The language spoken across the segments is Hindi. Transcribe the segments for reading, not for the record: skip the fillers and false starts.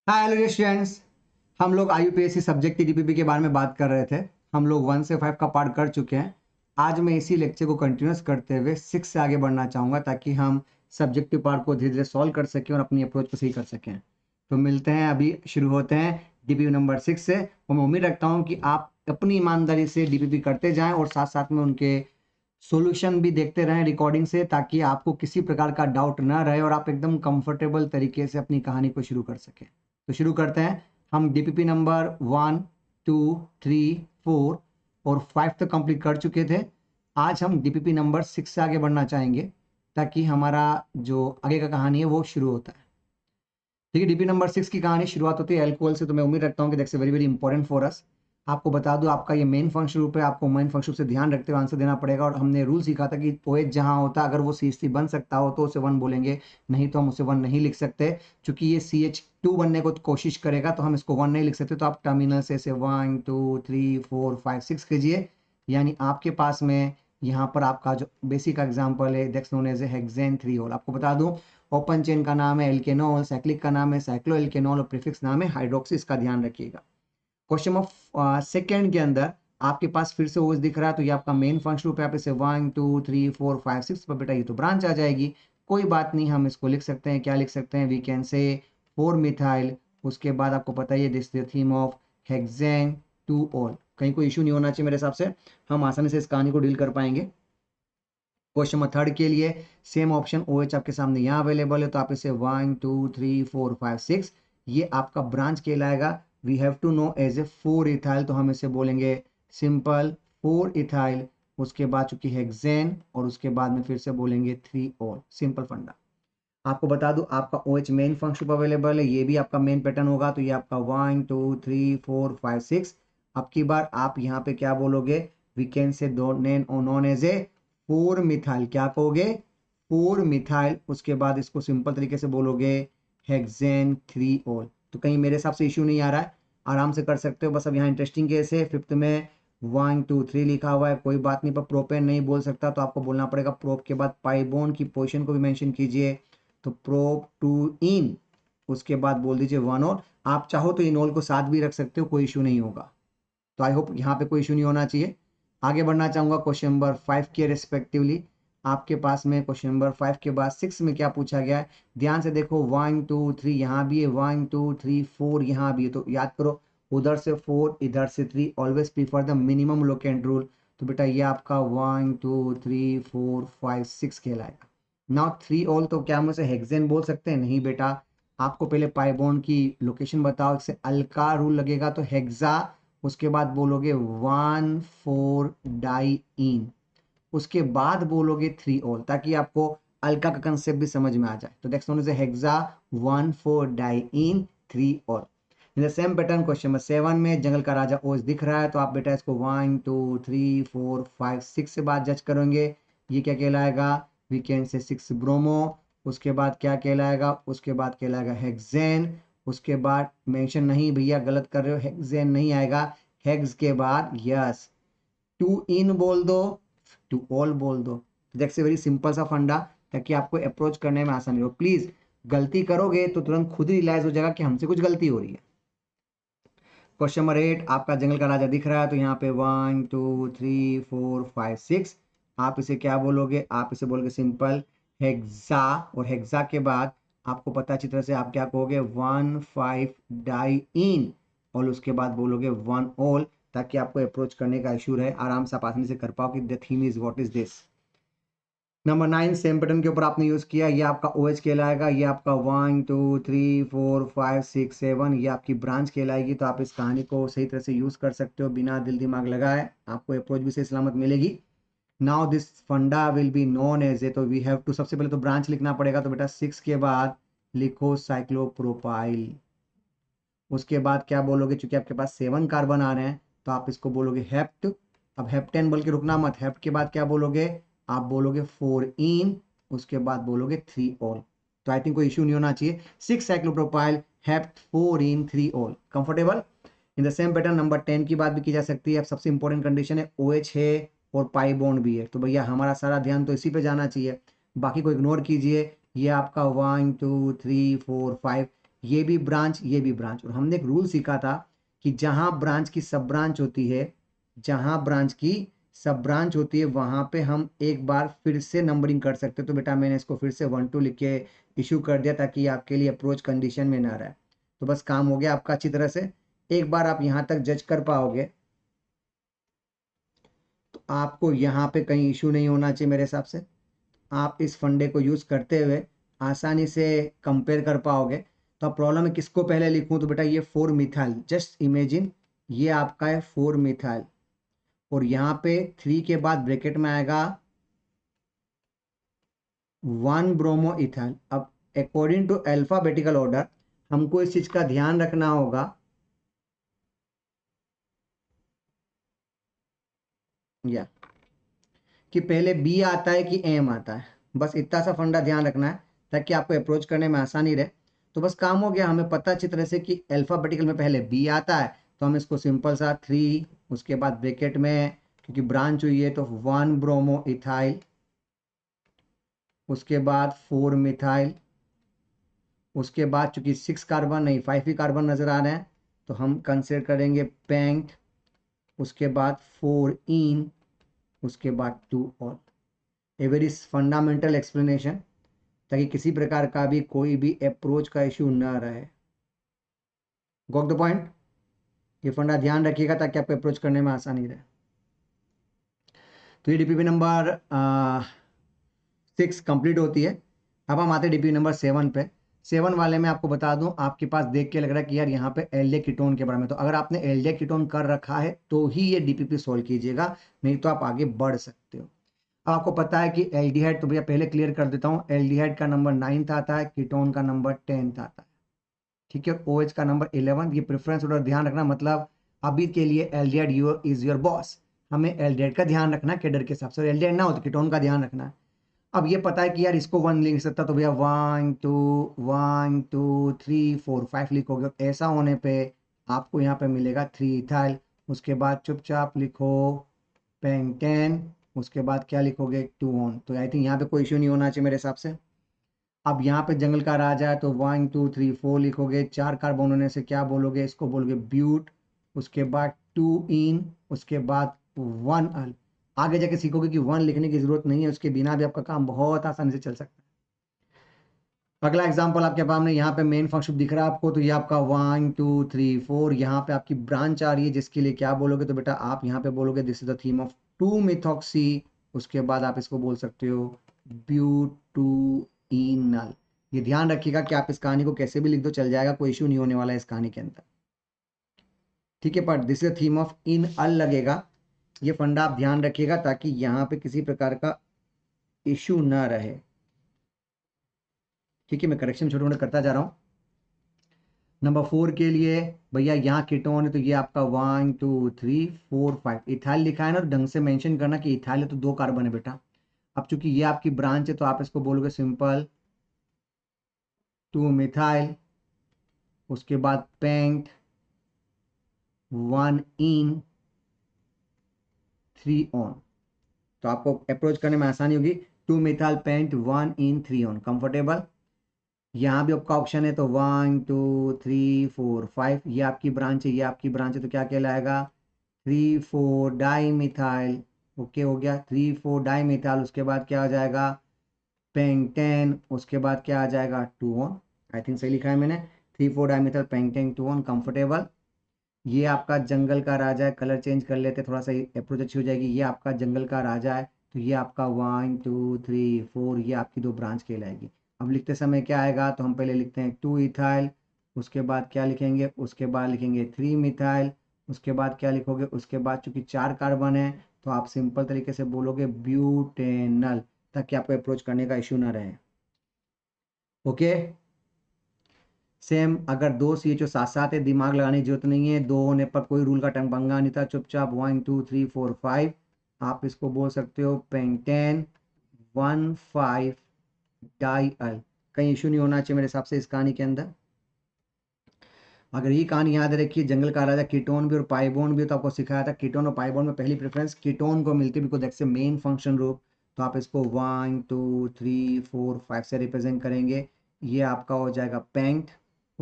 Hi hello students. हम लोग IUPAC सब्जेक्ट की DPP के बारे में बात कर रहे थे। हम लोग 1 से 5 का पार्ट कर चुके हैं। आज मैं इसी लेक्चर को कंटिन्यूस करते हुए 6 से आगे बढ़ना चाहूँगा ताकि हम सब्जेक्टिव पार्ट को धीरे धीरे सॉल्व कर सकें और अपनी अप्रोच को सही कर सकें। तो मिलते हैं, अभी शुरू होते हैं DPP नंबर 6 से। और मैं उम्मीद रखता हूँ कि आप अपनी ईमानदारी से DPP करते जाएँ और साथ साथ में उनके सॉल्यूशन भी देखते रहें रिकॉर्डिंग से, ताकि आपको किसी प्रकार का डाउट ना रहे और आप एकदम कंफर्टेबल तरीके से अपनी कहानी को शुरू कर सकें। तो शुरू करते हैं। हम DPP नंबर 1, 2, 3, 4 और 5 तक कंप्लीट कर चुके थे। आज हम DPP नंबर 6 से आगे बढ़ना चाहेंगे ताकि हमारा जो आगे का कहानी है वो शुरू होता है। ठीक है, DPP नंबर 6 की कहानी शुरुआत होती है अल्कोहल से। तो मैं उम्मीद रखता हूँ कि that's very very important for us. आपको बता दूं, आपका ये मेन फंक्शन ग्रुप है, आपको मेन फंक्शन से ध्यान रखते हुए आंसर देना पड़ेगा। और हमने रूल सीखा था कि OH जहां होता, अगर वो CH3 बन सकता हो तो उसे 1 बोलेंगे, नहीं तो हम उसे 1 नहीं लिख सकते। चूंकि ये CH2 बनने को कोशिश करेगा तो हम इसको 1 नहीं लिख सकते। तो आप टर्मिनल से इसे 1 2 3 4 5 6 कीजिए। यानी आपके पास में यहाँ पर आपका जो बेसिक एग्जाम्पल है that's known as a hexane 3 आपको बता दूं, ओपन चेन का नाम है एल्केनॉल, साइक्लिक का नाम है साइक्लो एल्केनॉल और प्रीफिक्स नाम है हाइड्रोक्सी। इसका ध्यान रखिएगा। क्वेश्चन ऑफ सेकेंड के अंदर आपके पास फिर से ओएच दिख रहा है, तो ये आपका मेन फंक्शन ग्रुप है। आप इसे 1 2 3 4 5 6 पर बेटा ये तो ब्रांच आ जाएगी। कोई बात नहीं, हम इसको लिख सकते हैं। क्या लिख सकते हैं? वी कैन से 4 मिथाइल। उसके बाद आपको पता है this the theme of hexane 2 all. कहीं कोई इशू नहीं होना चाहिए मेरे हिसाब से, हम आसानी से इस कहानी को डील कर पाएंगे। क्वेश्चन नंबर थर्ड के लिए सेम ऑप्शन OH आपके सामने यहाँ अवेलेबल है, तो आप इसे 1 2 3 4 5 6 ये आपका ब्रांच कहलाएगा। We have to know as a 4 ethyl, तो हम इसे बोलेंगे सिंपल 4 इथाइल। उसके बाद चूंकि हेक्सेन और उसके बाद में फिर से बोलेंगे 3 ऑल। सिंपल फंडा। आपको बता दूं, आपका OH मेन फंक्शन पर अवेलेबल है, ये भी आपका मेन पैटर्न होगा। तो ये आपका 1 2 3 4 5 6। अब की बार आप यहाँ पे क्या बोलोगे? We can say known as a 4 methyl. क्या कहोगे? 4 मिथाइल। उसके बाद इसको सिंपल तरीके से बोलोगे हेक्सेन 3 ऑल। तो कहीं मेरे हिसाब से इश्यू नहीं आ रहा है, आराम से कर सकते हो। बस अब यहाँ इंटरेस्टिंग केस है, फिफ्थ में 1 2 3 लिखा हुआ है, कोई बात नहीं। पर प्रोपेन नहीं बोल सकता तो आपको बोलना पड़ेगा प्रोप के बाद पाई बॉन्ड की पोजीशन को भी मेंशन कीजिए। तो प्रोप टू इन, उसके बाद बोल दीजिए 1 और। आप चाहो तो इनोल को साथ भी रख सकते हो, कोई इशू नहीं होगा। तो आई होप यहाँ पे कोई इशू नहीं होना चाहिए। आगे बढ़ना चाहूंगा क्वेश्चन नंबर 5 के रेस्पेक्टिवली। आपके पास में क्वेश्चन नंबर 5 के बाद 6 में क्या पूछा गया है, ध्यान से देखो। 1 2 3 यहाँ भी है, 1 2 3 4 यहाँ भी है। तो याद करो, उधर से 4 इधर से 3, always prefer the minimum locant rule. तो बेटा ये आपका 1 2 3 4 5 6 कहलाएगा। नाउ 3 ऑल, तो क्या हम उसे हेक्सेन बोल सकते हैं? नहीं बेटा, आपको पहले पाई बॉन्ड की लोकेशन बताओ। इससे अल्का रूल लगेगा तो हेक्सा, उसके बाद बोलोगे 1 4 डाई इन, उसके बाद बोलोगे 3 ऑल, ताकि आपको अल्का का कंसेप्ट भी समझ में आ जाए। तो next one is hexa 1 4 di ene 3 ol. In the same pattern question number 7 में जंगल का राजा ओज दिख रहा है, तो आप बेटा इसको 1 2 3 4 5 6 से बाद जज करोगे। ये क्या कहलाएगा? वीकेंड से 6 ब्रोमो। उसके बाद क्या कहलाएगा? उसके बाद कहलाएगा हेक्सेन। उसके बाद मेंशन नहीं भैया, गलत कर रहे हो, हेक्सेन नहीं आएगा। हेक्स के बाद यस 2 इन बोल दो, 2 ऑल बोल दो। दैट्स ए वेरी सिंपल सा फंडा, ताकि आपको अप्रोच करने में आसानी हो। प्लीज गलती करोगे तो तुरंत खुद ही रियलाइज हो जाएगा कि हमसे कुछ गलती हो रही है। क्वेश्चन नंबर 8 आपका जंगल का राजा दिख रहा है, तो यहाँ पे 1 2 3 4 5 6 आप इसे क्या बोलोगे? आप इसे बोलोगे सिंपल हेक्सा। और हेक्सा के बाद आपको पता अच्छी तरह से आप क्या कहोगे? 1 5 डाई इन, और उसके बाद बोलोगे 1 ऑल, ताकि आपको अप्रोच करने का इशू रहे, आराम से आप आसानी से कर पाओ कि the theme is what is this. Number 9 same pattern के ऊपर आपने यूज किया, ये आपका OH कहलाएगा। ये आपका 1 2 3 4 5 6 7 ये आपकी ब्रांच कहलाएगी। तो आप इस कहानी को सही तरह से यूज कर सकते हो बिना दिल दिमाग लगाए, आपको अप्रोच भी सही सलामत मिलेगी। नाउ दिस फंडा will be known as a, तो वी हैव टू, सबसे पहले तो ब्रांच लिखना पड़ेगा। तो बेटा 6 के बाद लिखो साइक्लोप्रोपाइल। उसके बाद क्या बोलोगे? चूंकि आपके पास 7 कार्बन आ रहे हैं, तो आप इसको बोलोगे हेप्ट। अब हेप्टेन बोल के रुकना मत, हेप्ट के बाद क्या बोलोगे? आप बोलोगे 4 इन, उसके बाद बोलोगे 3 ऑल। तो आई थिंक कोई इशू नहीं होना चाहिए। 6 cyclopropyl, hept, 4 in, 3 all, comfortable. In the same pattern number 10 की बात भी की जा सकती है। अब सबसे इंपॉर्टेंट कंडीशन है OH है और पाई बॉन्ड भी है, तो भैया हमारा सारा ध्यान तो इसी पे जाना चाहिए, बाकी को इग्नोर कीजिए। ये आपका 1 2 3 4 5 ये भी ब्रांच, ये भी ब्रांच। और हमने एक रूल सीखा था कि जहां ब्रांच की सब ब्रांच होती है, जहां ब्रांच की सब ब्रांच होती है वहां पे हम एक बार फिर से नंबरिंग कर सकते हैं। तो बेटा मैंने इसको फिर से 1 2 लिख के इशू कर दिया ताकि आपके लिए अप्रोच कंडीशन में ना रहे। तो बस काम हो गया आपका अच्छी तरह से। एक बार आप यहाँ तक जज कर पाओगे तो आपको यहाँ पे कहीं इशू नहीं होना चाहिए मेरे हिसाब से। आप इस फंडे को यूज़ करते हुए आसानी से कंपेयर कर पाओगे। तो अब प्रॉब्लम है किसको पहले लिखूं, तो बेटा ये 4 मिथाइल, जस्ट इमेजिन ये आपका है 4 मिथाइल और यहाँ पे 3 के बाद ब्रैकेट में आएगा 1 ब्रोमो इथाइल। अब अकॉर्डिंग टू अल्फाबेटिकल ऑर्डर हमको इस चीज़ का ध्यान रखना होगा या कि पहले बी आता है कि एम आता है। बस इतना सा फंडा ध्यान रखना है ताकि आपको अप्रोच करने में आसानी रहे। तो बस काम हो गया, हमें पता अच्छी तरह से कि अल्फाबेटिकल में पहले बी आता है तो हम इसको सिंपल सा 3 उसके बाद ब्रैकेट में, क्योंकि ब्रांच हुई है तो 1 ब्रोमो इथाइल, उसके बाद 4 मिथाइल, उसके बाद चूंकि 6 कार्बन नहीं 5 ही कार्बन नज़र आ रहे हैं तो हम कंसिडर करेंगे पेंट, उसके बाद 4 इन, उसके बाद 2 all. A very fundamental explanation ताकि किसी प्रकार का भी कोई भी अप्रोच का इशू ना रहे। Got the point? ये फंडा ध्यान रखिएगा ताकि आपको अप्रोच करने में आसानी रहे। तो ये डीपीपी नंबर 6 कंप्लीट होती है। अब हम आते हैं डीपीपी नंबर 7 पे। 7 वाले में आपको बता दूं, आपके पास देख के लग रहा है कि यार यहाँ पे एल्डिहाइड कीटोन के बारे में, तो अगर आपने एल्डिहाइड कीटोन कर रखा है तो ही ये डीपीपी सोल्व कीजिएगा, नहीं तो आप आगे बढ़ सकते हो। अब आपको पता है कि एल्डिहाइड, तो भैया पहले क्लियर कर देता हूँ, एल्डिहाइड का नंबर 9th आता है, कीटोन का नंबर 10th आता है, ठीक है। OH का नंबर 11th। ये प्रेफरेंस ऑर्डर ध्यान रखना, मतलब अभी के लिए एल्डिहाइड इज योर बॉस। हमें एल्डिहाइड का ध्यान रखना है कैडर के हिसाब से, एल्डिहाइड ना हो तो कीटोन का ध्यान रखना है। अब ये पता है कि यार इसको 1 लिख सकता, तो भैया 1 2 1 2 3 4 5 लिखोगे। ऐसा होने पे आपको यहाँ पे मिलेगा 3 इथाइल। उसके बाद चुपचाप लिखो पेंटेन, उसके बाद क्या लिखोगे 2 ऑन। तो आई थिंक यहाँ पे कोई इशू नहीं होना चाहिए मेरे हिसाब से। अब यहाँ पे जंगल का राजा है तो 1 2 3 4 लिखोगे। 4 कार्बन होने से क्या बोलोगे, इसको बोलोगे ब्यूट, उसके बाद 2 इन, उसके बाद 1 अल। आगे जाके सीखोगे कि 1 लिखने की जरूरत नहीं है, उसके बिना भी आपका काम बहुत आसानी से चल सकता है। अगला एग्जांपल आपके सामने, यहाँ पे मेन फंक्शन दिख रहा है आपको, तो ये आपका 1 2 3 4, यहाँ पे आपकी ब्रांच आ रही है जिसके लिए क्या बोलोगे, तो बेटा आप यहाँ पे बोलोगे this is the theme of 2 methoxy. उसके बाद आप इसको बोल सकते हो ब्यूटूइनल। ये ध्यान रखिएगा कि आप इस कहानी को कैसे भी लिख दो चल जाएगा, कोई इशू नहीं होने वाला है इस कहानी के अंदर, ठीक है। But this is the theme of इन अल लगेगा, ये फंडा आप ध्यान रखिएगा ताकि यहाँ पे किसी प्रकार का इशू ना रहे, ठीक है। मैं करेक्शन छोटे मोटे करता जा रहा हूँ। नंबर 4 के लिए भैया यहाँ कीटोन है तो ये आपका 1 2 3 4 5 इथाइल लिखा है ना, तो ढंग से मेंशन करना कि इथाइल है तो 2 कार्बन है बेटा। अब चूंकि ये आपकी ब्रांच है तो आप इसको बोलोगे सिंपल 2 मिथाइल, उसके बाद पेंट 1 इन 3 ऑन। तो आपको अप्रोच करने में आसानी होगी। 2 methyl paint 1 in 3 on, comfortable. यहाँ भी आपका ऑप्शन है तो 1 2 3 4 5, ये आपकी ब्रांच है, ये आपकी ब्रांच है तो क्या कहलाएगा 3 4 डाई मिथाइल। ओके हो गया 3 4 डाई मिथाइल। उसके बाद क्या आ जाएगा पेंटेन, उसके बाद क्या आ जाएगा 2 ऑन। आई थिंक सही लिखा है मैंने, 3 4 di methyl pentane 2 on, comfortable. ये आपका जंगल का राजा है, कलर चेंज कर लेते थोड़ा सा अप्रोच अच्छी हो जाएगी। ये आपका जंगल का राजा है तो ये आपका 1 2 3 4, ये आपकी 2 ब्रांच कहलाएगी। अब लिखते समय क्या आएगा, तो हम पहले लिखते हैं 2 इथाइल, उसके बाद क्या लिखेंगे, उसके बाद लिखेंगे 3 मिथाइल, उसके बाद क्या लिखोगे, उसके बाद चूंकि 4 कार्बन है तो आप सिंपल तरीके से बोलोगे ब्यूटेनल, ताकि आपको अप्रोच करने का इशू ना रहे। ओके सेम, अगर 2 CHO साथ साथ है दिमाग लगाने की जरूरत नहीं है, 2 होने पर कोई रूल का टंग पंगा नहीं था, चुपचाप 1 2 3 4 5 आप इसको बोल सकते हो पेंटेन 1 5 डाई अल। कहीं इशू नहीं होना चाहिए मेरे हिसाब से इस कहानी के अंदर। अगर ये कहानी याद रखिए, जंगल का राजा कीटोन भी और पाइबोन भी, तो आपको सिखाया था कीटोन और पाइबोन में पहली प्रेफरेंस कीटोन को मिलती है because that's a main function group. तो आप इसको 1 2 3 4 5 से रिप्रेजेंट करेंगे। ये आपका हो जाएगा पेंट,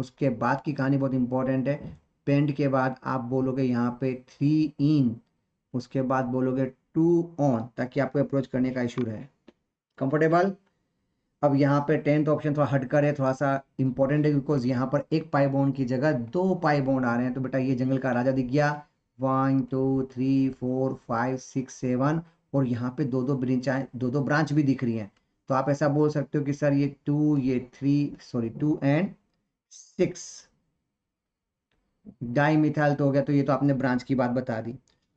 उसके बाद की कहानी बहुत इंपॉर्टेंट है। पेंड के बाद आप बोलोगे यहाँ पे 3 इन, उसके बाद बोलोगे 2 ऑन, ताकि आपको अप्रोच करने का इशू रहे। कंफर्टेबल। अब यहाँ पे 10th ऑप्शन थोड़ा हटकर है, थोड़ा सा इंपॉर्टेंट है, बिकॉज यहाँ पर एक पाई बॉन्ड की जगह 2 पाई बॉन्ड आ रहे हैं। तो बेटा ये जंगल का राजा दिख गया। 1 2 3 4 5 6 7, और यहाँ पे दो दो ब्रांच भी दिख रही हैं। तो आप ऐसा बोल सकते हो कि सर ये 2, ये 3, सॉरी 2 एंड 6 डाई मिथाइल तो हो गया। तो ये तो आपने ब्रांच की बात बता दी।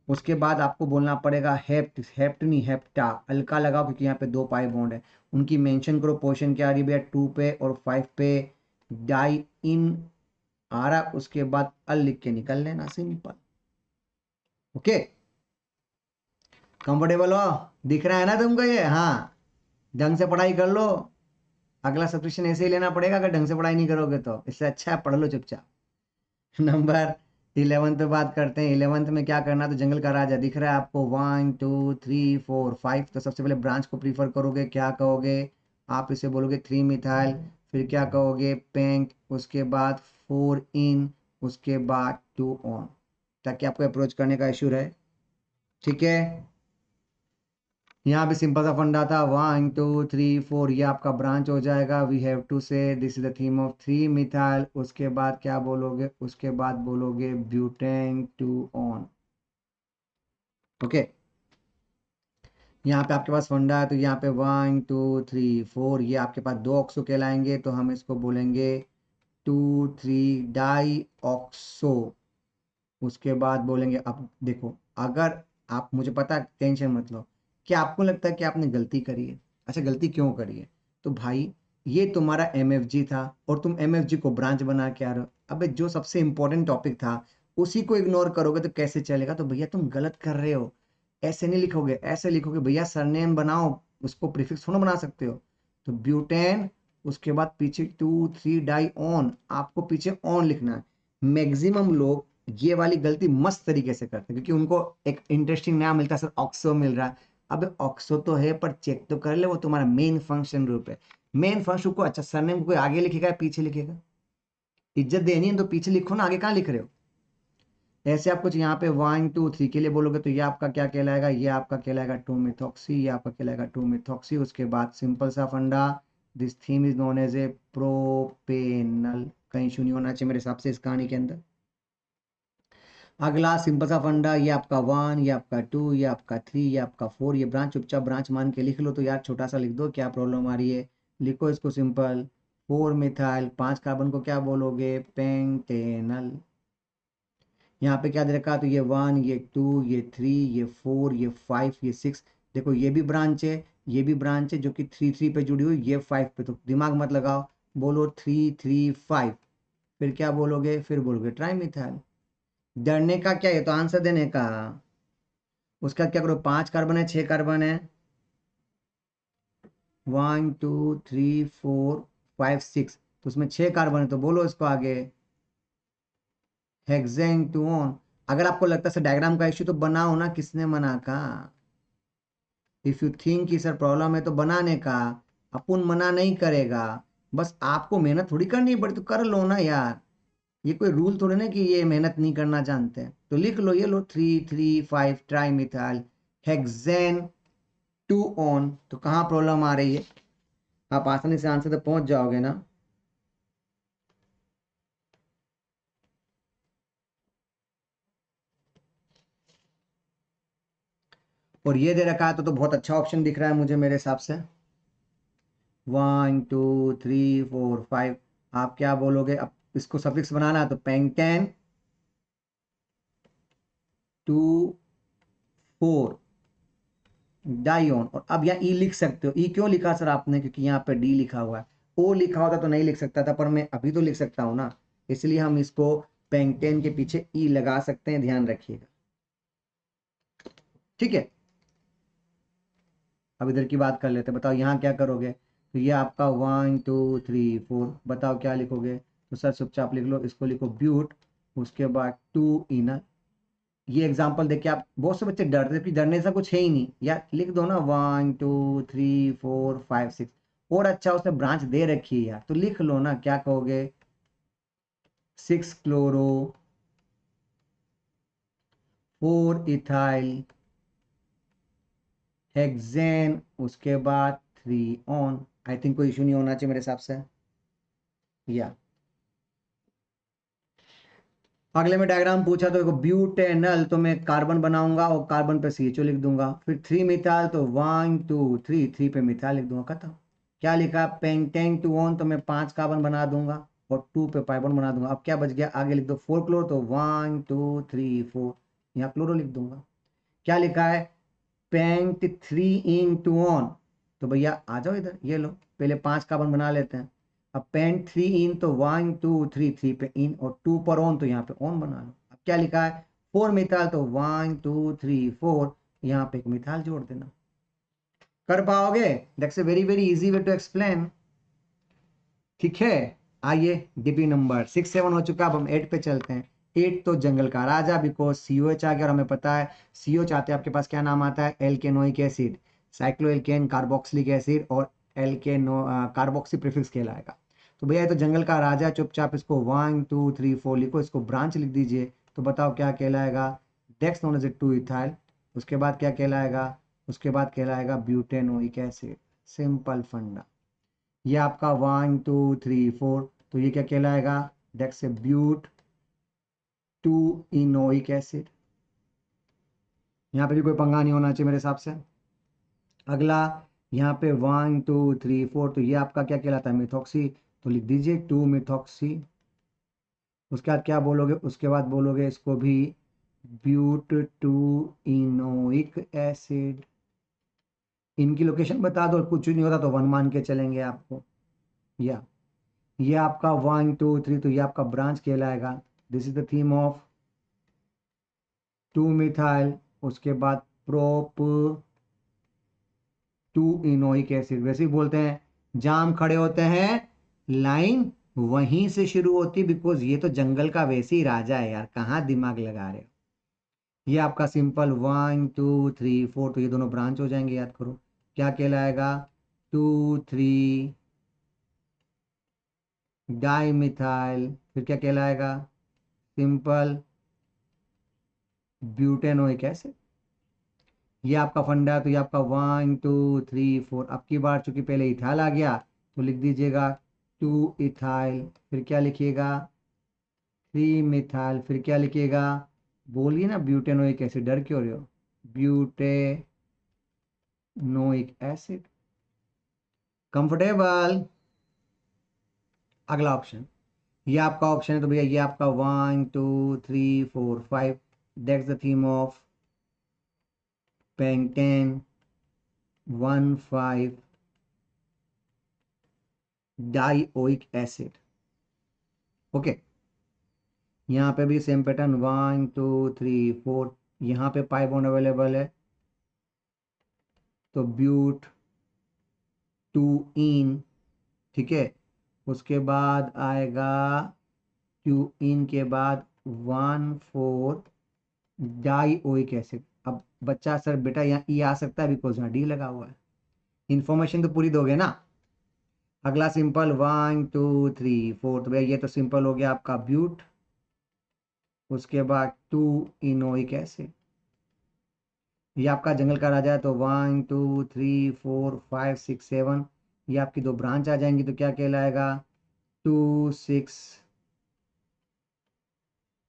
उसके बाद आपको बोलना पड़ेगा हेप्ट, हेप्ट नहीं हेप्टा, अल्का लगाओ, क्योंकि यहाँ पे 2 पाई बॉन्ड है। उनकी मेंशन करो, पोजीशन क्या आ रही है भैया, 2 पे और 5 पे डाई इन आ रहा। उसके बाद अल लिख के निकल लेना, सिंपल। ओके, कंफर्टेबल हो? दिख रहा है ना तुमको ये? हाँ, ढंग से पढ़ाई कर लो। अगला सब्सक्रिप्शन ऐसे ही लेना पड़ेगा अगर ढंग से पढ़ाई नहीं करोगे तो। इससे अच्छा है पढ़ लो चुपचाप। नंबर 11 पे बात करते हैं। 11th में क्या करना, तो जंगल का राजा दिख रहा है आपको, 1 2 3 4 5। तो सबसे पहले ब्रांच को प्रीफर करोगे, क्या कहोगे आप? इसे बोलोगे 3 मिथाइल, फिर क्या कहोगे, पेंट, उसके बाद 4 इन, उसके बाद 2 ऑन, ताकि आपको अप्रोच करने का इशू रहे। ठीक है, यहाँ भी सिंपल सा फंडा था, 1 2 3 4, ये आपका ब्रांच हो जाएगा। वी हैव टू से this is the theme of 3 methyl. उसके बाद क्या बोलोगे, उसके बाद बोलोगे ब्यूटेन 2 ऑन। ओके, यहाँ पे आपके पास फंडा है, तो यहाँ पे 1 2 3 4, ये आपके पास 2 ऑक्सो कहलाएंगे। तो हम इसको बोलेंगे 2 3 डाई ऑक्सो। उसके बाद बोलेंगे, अब देखो, अगर आप, मुझे पता है टेंशन मत लो, क्या आपको लगता है कि आपने गलती करी है? अच्छा, गलती क्यों करी है? तो भाई ये तुम्हारा एमएफजी था और तुम एमएफजी को ब्रांच बना के आ रहे हो। अबे जो सबसे इंपॉर्टेंट टॉपिक था उसी को इग्नोर करोगे तो कैसे चलेगा? तो भैया तुम गलत कर रहे हो। ऐसे नहीं लिखोगे, ऐसे लिखोगे भैया, सरनेम बनाओ, उसको प्रीफिक्स थोड़ा बना सकते हो। तो ब्यूटेन, उसके बाद पीछे 2 3 डाई ऑन, आपको पीछे ऑन लिखना है। मैक्सिमम लोग ये वाली गलती मस्त तरीके से करते हैं, क्योंकि उनको एक इंटरेस्टिंग नाम मिलता है, सर ऑक्सो मिल रहा है। अब ऑक्सो तो है, पर चेक तो कर ले, वो तुम्हारा मेन फंक्शन रूप है। मेन फंक्शन को, अच्छा सरनेम को कोई आगे लिखेगा या पीछे लिखेगा? इज्जत देनी है तो पीछे लिखो ना, आगे कहाँ लिख रहे हो? ऐसे आप कुछ यहाँ पे 1 2 3 के लिए बोलोगे तो ये आपका क्या कहलाएगा, ये आपका कहलाएगा 2 मिथॉक्सी, ये आपका कहलाएगा 2 मिथॉक्सी। उसके बाद सिंपल सा फंडा, this theme is known as a propenal. कहीं इशू नहीं होना चाहिए मेरे हिसाब से इस कहानी के अंदर। अगला सिंपल सा फंडा, ये आपका 1, ये आपका 2, ये आपका 3, ये आपका 4, ये ब्रांच चुपचाप ब्रांच मान के लिख लो। तो यार छोटा सा लिख दो, क्या प्रॉब्लम आ रही है? लिखो इसको सिंपल, 4 मिथाइल 5 कार्बन को क्या बोलोगे, पेंटेनल। यहाँ पे क्या दे रखा है, तो ये 1, ये 2, ये 3, ये 4, ये 5, ये 6। देखो ये भी ब्रांच है, ये भी ब्रांच है जो कि 3 3 पे जुड़ी हुई, ये 5 पे। तो दिमाग मत लगाओ, बोलो 3 3 5, फिर क्या बोलोगे, फिर बोलोगे ट्राई मिथाइल। डरने का क्या है, तो आंसर देने का। उसका क्या करो, 5 कार्बन है, 6 कार्बन है, 1 2 3 4 5 6, तो उसमें 6 कार्बन है, तो बोलो इसको आगे हेक्सेन 2 ऑन। अगर आपको लगता है सर डायग्राम का इश्यू, तो बनाओ ना, किसने मना कहा? इफ यू थिंक कि सर प्रॉब्लम है तो बनाने का, अपन मना नहीं करेगा। बस आपको मेहनत थोड़ी करनी पड़ी, तो कर लो ना यार। ये कोई रूल थोड़ी ना कि ये मेहनत नहीं करना जानते हैं। तो लिख लो, ये लो 3 3 5 ट्राई मिथाइल हेक्सेन 2 ऑन। तो कहाँ प्रॉब्लम आ रही है? आप आसानी से आंसर तक पहुंच जाओगे ना। और ये दे रखा है तो बहुत अच्छा ऑप्शन दिख रहा है मुझे मेरे हिसाब से, 1 2 3 4 5। आप क्या बोलोगे? अब इसको सफिक्स बनाना है तो पेंटेन 2 4 डाइऑन। और अब यहाँ ई लिख सकते हो। ई क्यों लिखा सर आपने? क्योंकि यहाँ पे डी लिखा हुआ है। ओ लिखा होता तो नहीं लिख सकता था, पर मैं अभी तो लिख सकता हूँ ना, इसलिए हम इसको पेंटेन के पीछे ई लगा सकते हैं, ध्यान रखिएगा। ठीक है, अब इधर की बात कर लेते हैं। बताओ यहाँ क्या करोगे? तो ये आपका 1 2 3 4, बताओ क्या लिखोगे? तो सर चुपचाप लिख लो, इसको लिखो ब्यूट, उसके बाद 2 इनर। ये एग्जाम्पल देख के आप, बहुत से बच्चे डरते कि डरने से कुछ है ही नहीं यार, लिख दो ना 1 2 3 4 5 6। और अच्छा उसने ब्रांच दे रखी है यार, तो लिख लो ना, क्या कहोगे, 6 क्लोरो 4 इथाइल हेक्सेन, उसके बाद 3 ऑन। आई थिंक कोई इशू नहीं होना चाहिए मेरे हिसाब से। या अगले में डायग्राम पूछा तो देखो ब्यूटेनल, तो मैं कार्बन बनाऊंगा और कार्बन पे CHO लिख दूंगा। फिर 3 मिथाइल तो 1 2 3, 3 पे मिथाइल लिख दूंगा, खत्म। क्या लिखा, पेंटेन 2 ऑन, तो मैं 5 कार्बन बना दूंगा और 2 पे पाइबन बना दूंगा। अब क्या बच गया, आगे लिख दो 4 क्लोरो, तो 1 2 3 4, यहाँ क्लोरो लिख दूंगा। क्या लिखा है, पेंट 3 इन 2 ऑन, तो भैया आ जाओ इधर, ये लो पहले 5 कार्बन बना लेते हैं। अब पेंट 3 इन तो 1 2 3, 3 पे इन और 2 पर ऑन, तो यहाँ पे ऑन बना लो। अब क्या लिखा है, 4 मिथाइल, तो 1 2 3 4, यहाँ पे एक मिथाइल जोड़ देना। कर पाओगे, that's a very very easy way to explain. ठीक है, आइए डीपी नंबर 6 7 हो चुका, अब हम 8 पे चलते हैं। 8 तो जंगल का राजा, बिकॉज COH आ गया और हमें पता है COH आते हैं आपके पास क्या नाम आता है, एल्केनोइक एसिड, साइक्लोएल्केन कार्बोक्सिलिक एसिड और एल्केनो कार्बोक्सी प्रीफिक्स कहलाएगा। तो भैया ये तो जंगल का राजा, चुपचाप इसको 1 2 3 4 लिखो, इसको ब्रांच लिख दीजिए। तो बताओ क्या कहलाएगा, डेक्स नोन एज 2 इथाइल। उसके बाद क्या कहलाएगा, उसके बाद कहलाएगा ब्यूटेनोइक एसिड। सिंपल फंडा। ये आपका 1 2 3 4, तो ये क्या कहलाएगा, डेक्स ब्यूट 2 इनोइक एसिड। यहाँ पे भी कोई पंगा नहीं होना चाहिए मेरे हिसाब से। अगला यहाँ पे 1 2 3 4, तो ये आपका क्या कहलाता है, मिथॉक्सी, तो लिख दीजिए 2 मिथॉक्सी। उसके बाद क्या बोलोगे, उसके बाद बोलोगे इसको भी ब्यूट 2 इनोइक एसिड। इनकी लोकेशन बता दो, कुछ नहीं होता तो 1 मान के चलेंगे आपको। या ये आपका 1 2 3, तो ये आपका ब्रांच कहलाएगा। This is the theme of 2 methyl, उसके बाद प्रोप 2 इनोइक एसिड। वैसे ही बोलते हैं जाम खड़े होते हैं, लाइन वहीं से शुरू होती, बिकॉज ये तो जंगल का वैसे ही राजा है यार, कहाँ दिमाग लगा रहे हो। ये आपका सिंपल 1 2 3 4, तो ये दोनों ब्रांच हो जाएंगे, याद करो क्या कहलाएगा, 2 3 डाई मिथाइल। फिर क्या कहलाएगा, सिंपल ब्यूटेनोइक एसिड। ये आपका फंडा, तो ये आपका 1 2 3 4। अब की बार चूंकि पहले इथाइल आ गया, तो लिख दीजिएगा 2 इथाइल। फिर क्या लिखिएगा, 3 मिथाइल। फिर क्या लिखिएगा, बोलिए ना ब्यूटेनोइक एसिड, डर क्यों रहे हो, ब्यूटेनोइक एसिड। कंफर्टेबल। अगला ऑप्शन, ये आपका ऑप्शन है, तो भैया ये आपका 1 2 3 4 5, that's the theme of pentane 1 5 dioic acid. Okay, यहाँ पे भी सेम पैटर्न 1 2 3 4, यहाँ पे पाई बॉन्ड अवेलेबल है, तो ब्यूट 2 इन, ठीक है। उसके बाद आएगा 2 इन के बाद 1 4 डाइओइक एसिड। अब बच्चा सर बेटा यहाँ ई आ सकता है, बिकॉज यहाँ डी लगा हुआ है। इन्फॉर्मेशन तो पूरी दोगे ना। अगला सिंपल 1 2 3 4, तो भैया ये तो सिंपल हो गया आपका ब्यूट। उसके बाद 2 इनोइक एसिड। ये आपका जंगल का राजा है, तो 1 2 3 4 5 6 7, ये आपकी दो ब्रांच आ जाएंगी, तो क्या कहलाएगा, 2 6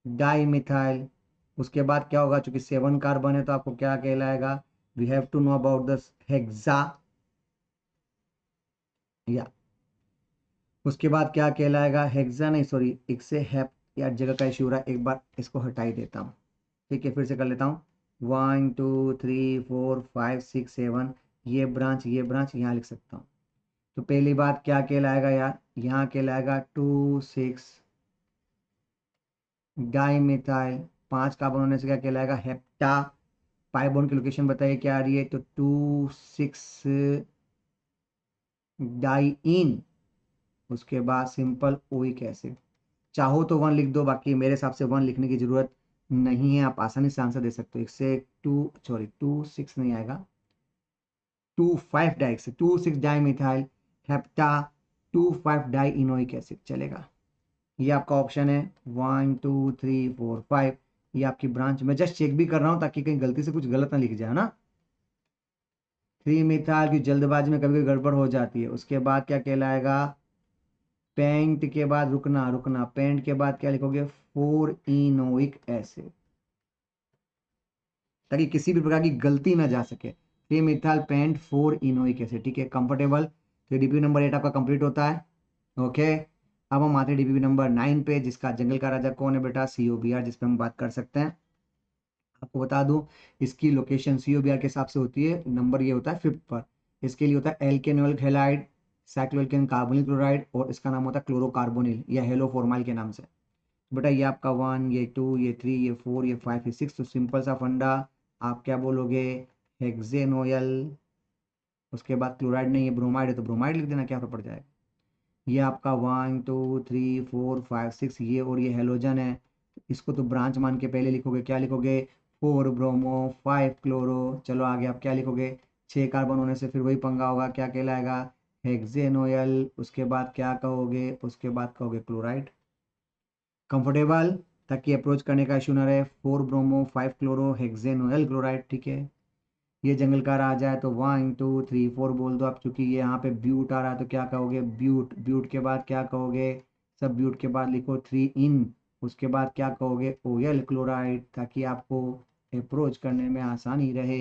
डाई मिथाइल। उसके बाद क्या होगा, चूंकि 7 कार्बन है, तो आपको क्या कहलाएगा, we have to know about the hexa. या उसके बाद क्या कहलाएगा, हेक्सा नहीं सॉरी, एक से हैप, यार जगह का इशू रहा है, एक बार इसको हटा ही देता हूँ। ठीक है, फिर से कर लेता हूँ, 1 2 3 4 5 6 7, ये ब्रांच यहाँ लिख सकता हूँ। तो पहली बात क्या कहलाएगा यार, यहाँ कहलाएगा 2 6 डाई मिथाइल। 5 कार्बन होने से क्या कहलाएगा, हेप्टा। पाई बॉन्ड की लोकेशन बताइए क्या आ रही है, तो 2 6 डाई इन। उसके बाद सिंपल ओइक एसिड। चाहो तो 1 लिख दो, बाकी मेरे हिसाब से 1 लिखने की जरूरत नहीं है, आप आसानी से आंसर दे सकते हो। एक से 2 सॉरी 2 6 नहीं आएगा, 2 5 डाई से 2 6 di methyl hepta 2 5 di enoic acid चलेगा। ये आपका ऑप्शन है 1 2 3 4 5, ये आपकी ब्रांच। मैं जस्ट चेक भी कर रहा हूँ ताकि कहीं गलती से कुछ गलत ना लिख जाए ना। 3 मिथाइल की जल्दबाजी में कभी कभी गड़बड़ हो जाती है। उसके बाद क्या कहलाएगा, पेंट के बाद रुकना रुकना, पेंट के बाद क्या लिखोगे, 4 इनोइक एसिड, ताकि किसी भी प्रकार की गलती ना जा सके। 3 मिथाइल पेंट 4 इनोइक एसिड, ठीक है, कंफर्टेबल। तो डीपीपी नंबर 8 आपका कंप्लीट होता है। ओके, अब हम आते हैं डीपीपी नंबर 9 पे, जिसका जंगल का राजा कौन है बेटा, COBR, जिस पे हम बात कर सकते हैं। आपको बता दूं, इसकी लोकेशन COBR के हिसाब से होती है, नंबर ये होता है 5th पर। इसके लिए होता है एल्केनोल हैलाइड, साइक्लोएल्केन कार्बोनिल क्लोराइड, और इसका नाम होता है क्लोरोकार्बोनिल या हेलोफॉर्माइल के नाम से। बेटा ये आपका 1, ये 2, ये 3, ये 4, ये 5, ये 6। तो सिंपल सा फंडा, आप क्या बोलोगे, हेक्सेनोयल। उसके बाद क्लोराइड नहीं है, ब्रोमाइड है, तो ब्रोमाइड लिख देना, क्या फर्क पड़ जाएगा। ये आपका 1 2 3 4 5 6, ये और ये हेलोजन है। इसको तो ब्रांच मान के पहले लिखोगे, क्या लिखोगे, 4 ब्रोमो 5 क्लोरो। चलो आगे आप क्या लिखोगे, 6 कार्बन होने से फिर वही पंगा होगा, क्या कहलाएगा, हेक्सेनोयल। उसके बाद क्या कहोगे, उसके बाद कहोगे क्लोराइड। कंफर्टेबल, ताकि अप्रोच करने का इशू ना रहे। 4 ब्रोमो 5 क्लोरो हेक्सेनोयल क्लोराइड, ठीक है। ये जंगल का राजा है, तो 1 2 3 4 बोल दो आप, चूंकि ये यहाँ पे ब्यूट आ रहा है तो क्या कहोगे, ब्यूट। ब्यूट के बाद क्या कहोगे, सब ब्यूट के बाद लिखो 3 इन। उसके बाद क्या कहोगे, OL क्लोराइड, ताकि आपको अप्रोच करने में आसानी रहे।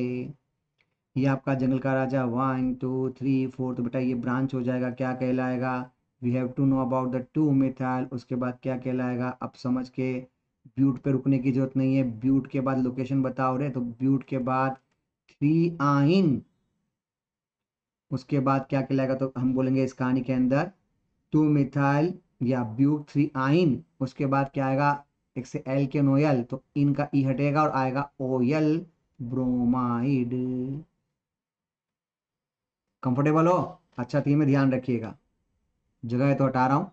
ये आपका जंगल का राजा 1 2 3 4, तो बेटा ये ब्रांच हो जाएगा, क्या कहलाएगा, we have to know about the 2 methyl. उसके बाद क्या कहलाएगा, अब समझ के, ब्यूट पे रुकने की जरूरत नहीं है, ब्यूट के बाद लोकेशन बताओ रे, तो ब्यूट के बाद 3 आइन। उसके बाद क्या कहलाएगा, तो हम बोलेंगे इस कहानी के अंदर 2 मिथाइल या ब्यूट 3 आइन। उसके बाद क्या आएगा, एक से एल्केनोयल, तो इनका ई हटेगा और आएगा OL ब्रोमाइड। कंफर्टेबल हो, अच्छा थी, में ध्यान रखिएगा, जगह है तो हटा रहा हूँ।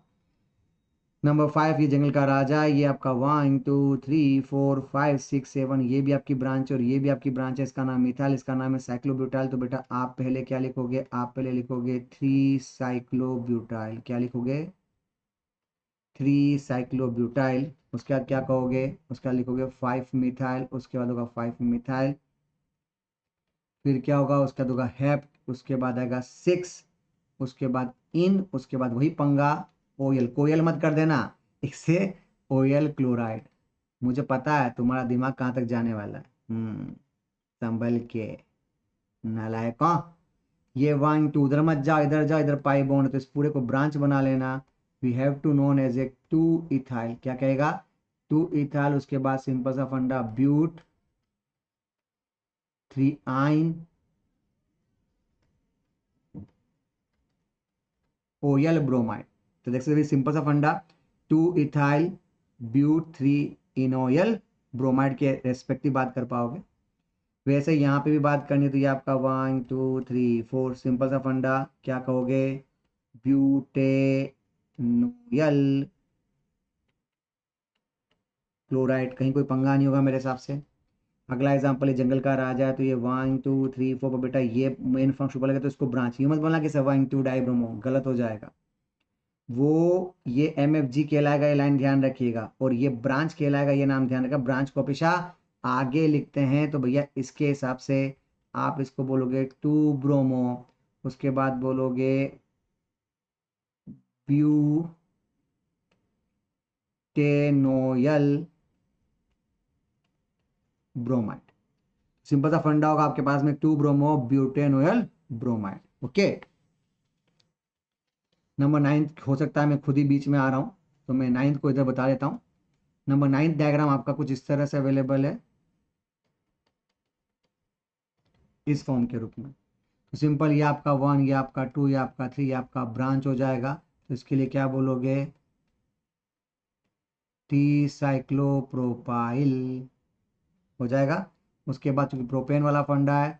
नंबर 5, ये जंगल का राजा, ये आपका 1 2 3 4 5 6 7, ये भी आपकी ब्रांच और ये भी आपकी ब्रांच है। इसका नाम मिथाइल, इसका नाम है साइक्लोब्यूटाइल। तो बेटा आप पहले क्या लिखोगे, आप पहले लिखोगे 3 साइक्लोब्यूटाइल, क्या लिखोगे, 3 साइक्लोब्यूटाइल। उसके बाद क्या कहोगे, उसके बाद लिखोगे 5 मिथाइल। उसके बाद होगा 5 मिथाइल, फिर क्या होगा, उसके बाद होगा हेप्ट। उसके बाद आएगा 6, उसके बाद इन, उसके बाद वही पंगा, OL। कोयल मत कर देना, इससे OL क्लोराइड। मुझे पता है तुम्हारा दिमाग कहाँ तक जाने वाला है। संभल के, नालायक हो। ये 1 2, उधर मत जाओ, इधर जाओ, इधर पाई बॉन्ड, तो इस पूरे को ब्रांच बना लेना। We have to known as a 2 ethyl, क्या कहेगा, 2 इथाइल। उसके बाद सिंपल सा फंडा, ब्यूट 3 आइन OL ब्रोमाइड। तो देख सकते सिंपल सा फंडा, 2 इथाइल ब्यूट 3 इनोयल ब्रोमाइड के रेस्पेक्टिव बात कर पाओगे। वैसे यहाँ पे भी बात करनी तो ये आपका 1 2 3 4, सिंपल सा फंडा, क्या कहोगे, ब्यूटेनोयल क्लोराइड। कहीं कोई पंगा नहीं होगा मेरे हिसाब से। अगला एग्जांपल है जंगल का राजा है, तो ये 1 2 3 4 पर बेटा ये मेन फंक्शन बोलेगा, तो इसको ब्रांच, ये मत बोलना कि 1 2 डाइब्रोमो, गलत हो जाएगा। वो ये MFG कहलाएगा, ये लाइन ध्यान रखिएगा, और ये ब्रांच कहलाएगा, ये नाम ध्यान रखा। ब्रांच को हमेशा आगे लिखते हैं, तो भैया इसके हिसाब से आप इसको बोलोगे 2 ब्रोमो। उसके बाद बोलोगे ब्यूटेनोयल ब्रोमाइड। सिंपल सा फंडा होगा आपके पास में, 2 ब्रोमो ब्यूटेनोयल ब्रोमाइड। ओके, नंबर 9 हो सकता है मैं खुद ही बीच में आ रहा हूँ, तो मैं 9 को इधर बता देता हूँ। नंबर 9 डायग्राम आपका कुछ इस तरह से अवेलेबल है, इस फॉर्म के रूप में। तो सिंपल, ये आपका 1, ये आपका 2, ये आपका 3, ये आपका ब्रांच हो जाएगा। तो इसके लिए क्या बोलोगे, टी साइक्लोप्रोपाइल हो जाएगा। उसके बाद चूंकि प्रोपेन वाला फंडा है,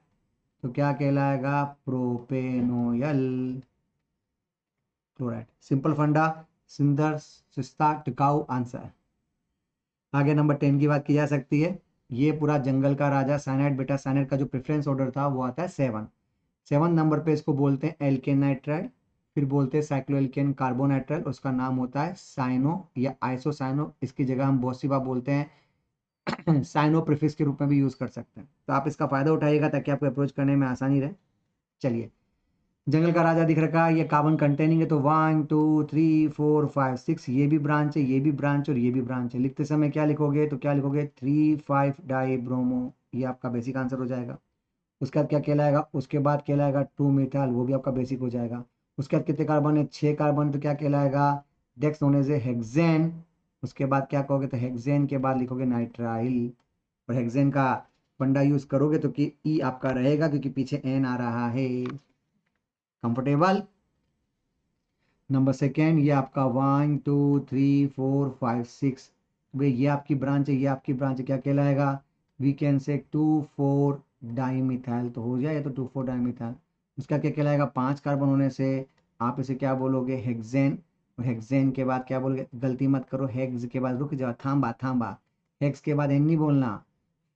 तो क्या कहलाएगा, प्रोपेनोयल क्लोराइड। सिंपल फंडा, सुंदर, सस्ता, टिकाऊ आंसर। आगे नंबर 10 की बात की जा सकती है। ये पूरा जंगल का राजा साइनाइड, बेटा साइनाइड का जो प्रेफरेंस ऑर्डर था वो आता है 7। 7 नंबर पे इसको बोलते हैं एल्केन नाइट्राइड। फिर बोलते हैं साइक्लोएल्केन कार्बोनाइट्राइल, उसका नाम होता है साइनो या आइसोसाइनो, इसकी जगह हम बहुत सी बार बोलते हैं साइनो प्रीफिक्स के रूप में भी यूज़ कर सकते हैं। तो आप इसका फ़ायदा उठाइएगा ताकि आपको अप्रोच करने में आसानी रहे। चलिए, जंगल का राजा दिख रखा है, ये कार्बन कंटेनिंग है, तो 1 2 3 4 5 6 ये भी ब्रांच है, ये भी ब्रांच और ये भी ब्रांच है। लिखते समय क्या लिखोगे, तो क्या लिखोगे 3 5 डाई ब्रोमो, ये आपका बेसिक आंसर हो जाएगा। उसके बाद क्या कहलाएगा, उसके बाद कहलाएगा 2 मिथाइल, वो भी आपका बेसिक हो जाएगा। उसके बाद कितने कार्बन है, 6 कार्बन, तो क्या कहलाएगा डेक्स होने से हेक्सेन। उसके बाद क्या कहोगे, तो हेक्सेन के बाद लिखोगे नाइट्राइल, और हेक्सेन का फंडा यूज करोगे तो कि ई आपका रहेगा क्योंकि पीछे एन आ रहा है। कंफर्टेबल। नंबर सेकेंड, ये आपका 1 2 3 4 5 6, भाई ये आपकी ब्रांच है, ये आपकी ब्रांच है, क्या कहलाएगा, वी कैन से 2 4 डाईमिथाइल, तो हो जाएगा, तो 2 4 डाईमिथाइल। उसका क्या कहलाएगा, 5 कार्बन होने से आप इसे क्या बोलोगे, हेक्सेन। और हेक्सेन के बाद क्या बोलोगे, गलती मत करो, हेक्स के बाद रुक जाओ, थांबा थांबा, हेक्स के बाद एन नहीं बोलना,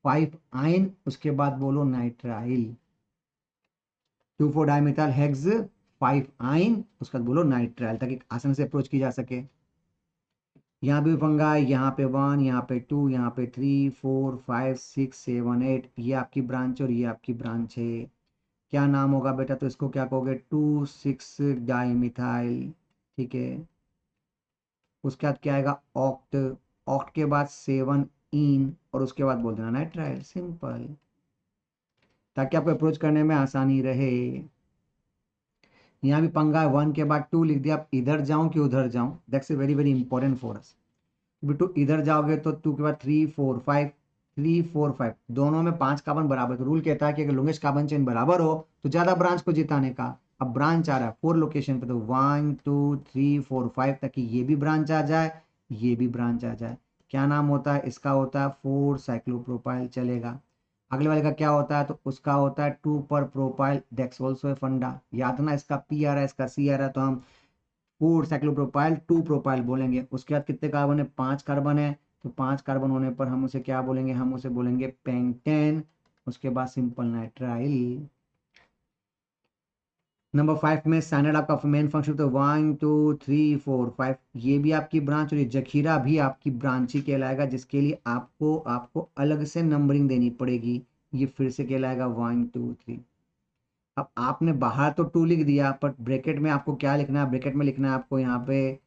5 आइन, उसके बाद बोलो नाइट्राइल, 2 4 डाईमिथाइल हेक्स 5 आइन, उसके बाद बोलो नाइट्राइल, ताकि आसानी से अप्रोच की जा सके। यहाँ भी पंगा है, यहाँ पे 1, यहाँ पे 2, यहाँ पे 3 4 5 6 7 8, ये आपकी ब्रांच और ये आपकी ब्रांच है। क्या नाम होगा बेटा, तो इसको क्या कहोगे, 2 6 डाईमिथाइल, ठीक है। उसके बाद क्या आएगा, ऑक्ट, ऑक्ट के बाद 7 इन, और उसके बाद बोल देना नाइट्राइल, सिंपल, ताकि आपको अप्रोच करने में आसानी रहे। यहाँ भी पंगा है, 1 के बाद 2 लिख दिया, आप इधर जाऊं कि उधर जाऊं, that's very very important for us. Bittu इधर जाओगे तो 2 के बाद 3 4 5, 3 4 5 दोनों में 5 कार्बन बराबर, तो रूल कहता है कि अगर लॉन्गेस्ट कार्बन चेन बराबर हो तो ज्यादा ब्रांच को जिताने का। अब ब्रांच आ रहा है 4 लोकेशन पे, तो 1 2 3 4 5, ताकि ये भी ब्रांच आ जाए, ये भी ब्रांच आ जाए। क्या नाम होता है इसका, होता है 4 साइक्लोप्रोपाइल, चलेगा। अगले वाले का क्या होता है, तो उसका होता है 2 पर प्रोपाइल, डेक्स ऑल्सो फंडा, याद ना, इसका पी आ रहा है, इसका सी आ रहा है, तो हम 4 साइक्लोप्रोपाइल 2 प्रोपाइल बोलेंगे। उसके बाद कितने कार्बन है, 5 कार्बन है, तो 5 कार्बन होने पर हम उसे क्या बोलेंगे, हम उसे बोलेंगे पेंटेन, उसके बाद सिंपल नाइट्राइल। नंबर 5 में साइनाइड आपका मेन फंक्शन, तो 1 2 3 4 5, ये भी आपकी ब्रांच और ये जखीरा भी आपकी ब्रांच ही कहलाएगा, जिसके लिए आपको आपको अलग से नंबरिंग देनी पड़ेगी। ये फिर से कहलाएगा 1 2 3। अब आपने बाहर तो 2 लिख दिया, पर ब्रैकेट में आपको क्या लिखना है, ब्रैकेट में लिखना है आपको यहाँ पे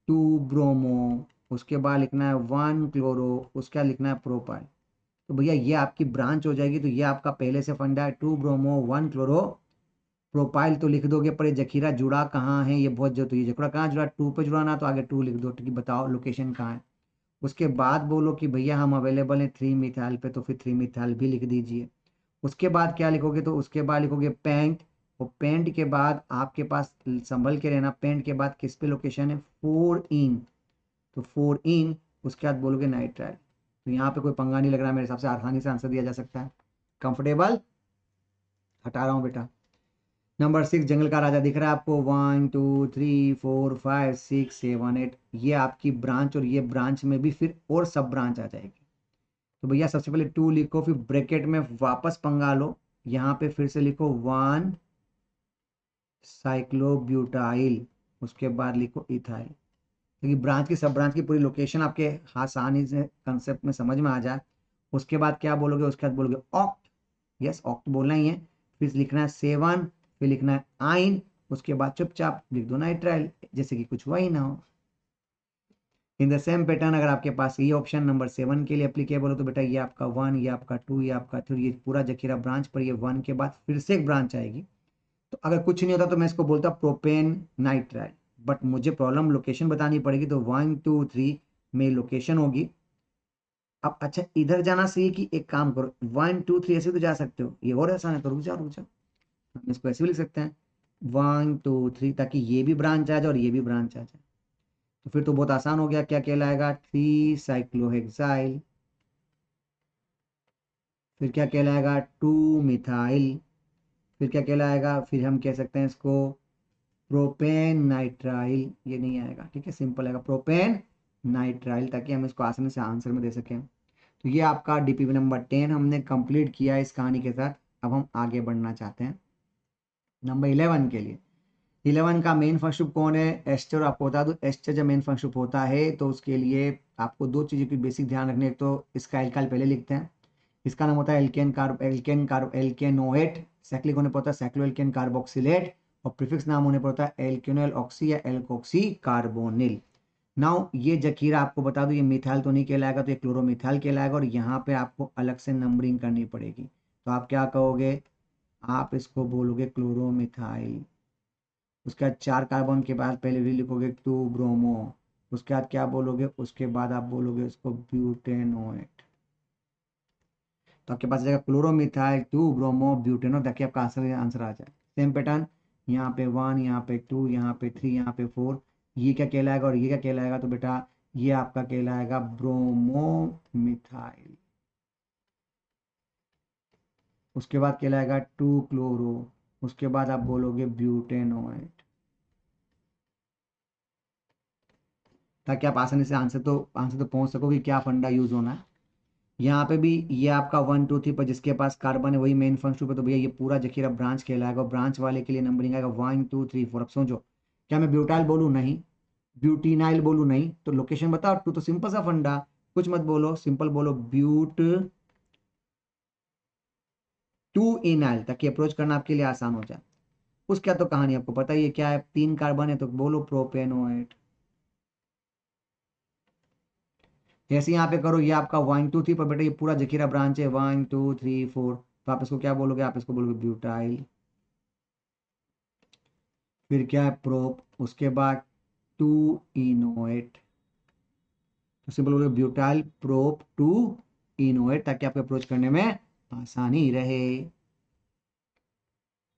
2 ब्रोमो, उसके बाद लिखना है 1 क्लोरो, उसके बाद लिखना है प्रोपाइल। तो भैया ये आपकी ब्रांच हो जाएगी, तो ये आपका पहले से फंडा है, 2 ब्रोमो 1 क्लोरो प्रोपाइल, तो लिख दोगे, पर ये जखीरा जुड़ा कहाँ है, ये बहुत जरूरत है, जखीरा कहाँ जुड़ा, 2 पे जुड़ा ना, तो आगे 2 लिख दो, ठीक है, बताओ लोकेशन कहाँ है। उसके बाद बोलो कि भैया हम अवेलेबल हैं 3 मिथाइल पे, तो फिर 3 मिथाइल भी लिख दीजिए। उसके बाद क्या लिखोगे, तो उसके बाद लिखोगे पेंट, और पेंट के बाद आपके पास संभल के रहना, पेंट के बाद किस पे लोकेशन है, 4 इन, तो 4 इन, उसके बाद बोलोगे नाइट्राइल। तो यहाँ पे कोई पंगा नहीं लग रहा, मेरे हिसाब से आसानी से आंसर दिया जा सकता है। कंफर्टेबल, हटा रहा हूँ बेटा। नंबर 6, जंगल का राजा दिख रहा है आपको, 1 2 3 4 5 6 7 8, ये आपकी ब्रांच और ये ब्रांच में भी फिर और सब ब्रांच आ जाएगी। तो भैया सबसे पहले 2 लिखो, फिर ब्रैकेट में वापस पंगा लो, यहाँ पे फिर से लिखो 1 साइक्लोब्यूटाइल, उसके बाद लिखो इथाइल, क्योंकि ब्रांच की सब ब्रांच की पूरी लोकेशन आपके आसानी से कंसेप्ट में समझ में आ जाए। उसके बाद क्या बोलोगे, उसके बाद बोलोगे ऑक्ट, यस ऑक्ट बोलना ही है, फिर लिखना है 7, फिर लिखना है आइन, उसके बाद चुपचाप लिख दो नाइट्राइल, जैसे कि कुछ हुआ ही ना हो। इन द सेम पैटर्न अगर आपके पास ये ऑप्शन नंबर 7 के लिए एप्लीकेबल हो, तो बेटा ये आपका 1, ये आपका 2, ये आपका 3, ये पूरा जखीरा ब्रांच पर, ये 1 के बाद फिर से एक ब्रांच आएगी। तो अगर कुछ नहीं होता तो मैं इसको बोलता प्रोपेन नाइट्राइल, बट मुझे प्रॉब्लम लोकेशन बतानी पड़ेगी, तो 1 2 3 में लोकेशन होगी। अब अच्छा इधर जाना सही कि एक काम करो, 1 2 3 ऐसे तो जा सकते हो, ये और आसान है, तो रुक जाओ रुक जाओ, हम इसको ऐसे भी लिख सकते हैं 1 2 3, ताकि ये भी ब्रांच आ जाए और ये भी ब्रांच आ जाए। तो फिर तो बहुत आसान हो गया, क्या कहलाएगा 3 साइक्लोहेक्साइल, फिर क्या कहलाएगा 2 मिथाइल, फिर क्या कहलाएगा, फिर हम कह सकते हैं इसको प्रोपेन नाइट्राइल, ये नहीं आएगा, ठीक है, सिंपल आएगा प्रोपेन नाइट्राइल, ताकि हम इसको आसानी से आंसर में दे सकें। तो ये आपका डीपीपी नंबर 10 हमने कंप्लीट किया इस कहानी के साथ। अब हम आगे बढ़ना चाहते हैं नंबर 11 के लिए। 11 का मेन फंक्शन कौन है? एस्टर। आपको बता दूं एस्टर जब मेन फंक्शन होता है तो उसके लिए आपको दो चीज़ों की बेसिक ध्यान रखनी है। एक तो इसका एल्काइल पहले लिखते हैं, इसका नाम होता है एल्केनोएट। साइक्लिक होने पर होता है साइक्लोएल्केन कार्बोक्सिलेट, और प्रीफिक्स नाम होने पर होता है एल्केनोल ऑक्सी या एल्कोक्सी कार्बोनिल। नाउ ये जखीरा आपको बता दूं ये मिथाइल तो नहीं कहलाएगा, तो ये क्लोरोमिथाइल कहलाएगा, और यहाँ पे आपको अलग से नंबरिंग करनी पड़ेगी। तो आप क्या कहोगे? आप इसको बोलोगे क्लोरोमिथाइल। उसके बाद 4 कार्बन के बाद पहले भी लिखोगे 2 ब्रोमो। उसके बाद क्या बोलोगे? उसके बाद आप बोलोगे उसको ब्यूटेनोएट। तो आपके पास आ जाएगा क्लोरोमिथाइल 2 ब्रोमो ब्यूटेनो, ताकि आपका आंसर आ जाए। सेम पैटर्न, यहाँ पे 1, यहाँ पे 2, यहाँ पे 3, यहाँ पे 4। ये क्या कहलाएगा और ये क्या कहलाएगा? तो बेटा ये आपका कहलाएगा ब्रोमोमिथाइल। उसके बाद कहलाएगा 2 क्लोरो। उसके बाद आप बोलोगे ब्यूटेनोएट, ताकि आप आसानी से आंसर तो पहुंच सको कि क्या फंडा यूज होना है। यहाँ पे भी ये आपका 1 2 3 पर जिसके पास कार्बन है वही मेन फंक्शन पे, तो भैया ये पूरा जखीरा ब्रांच कहलाएगा। ब्रांच वाले के लिए नंबरिंग आएगा 1 2 3 4। अब समझो, क्या मैं ब्यूटाइल बोलूँ? नहीं। ब्यूटीनाइल बोलूँ? नहीं। तो लोकेशन बताओ। टू तो सिंपल सा फंडा, कुछ मत बोलो, सिंपल बोलो ब्यूट टू इनाइल, ताकि अप्रोच करना आपके लिए आसान हो जाए। उसका तो कहानी आपको पता ही है क्या है, 3 कार्बन है तो बोलो प्रोपेनोएट। जैसे यहाँ पे करो, ये आपका 1 2 3 पर बेटा ये पूरा जखीरा ब्रांच है 1 2 3 4, तो आप इसको क्या बोलोगे? आप इसको बोलोगे ब्यूटाइल। फिर क्या है? प्रोप। उसके बाद 2 इनोएट। तो सिंपल बोलोगे ब्यूटाइल प्रोप 2 इनोएट, ताकि आपको अप्रोच करने में आसानी रहे।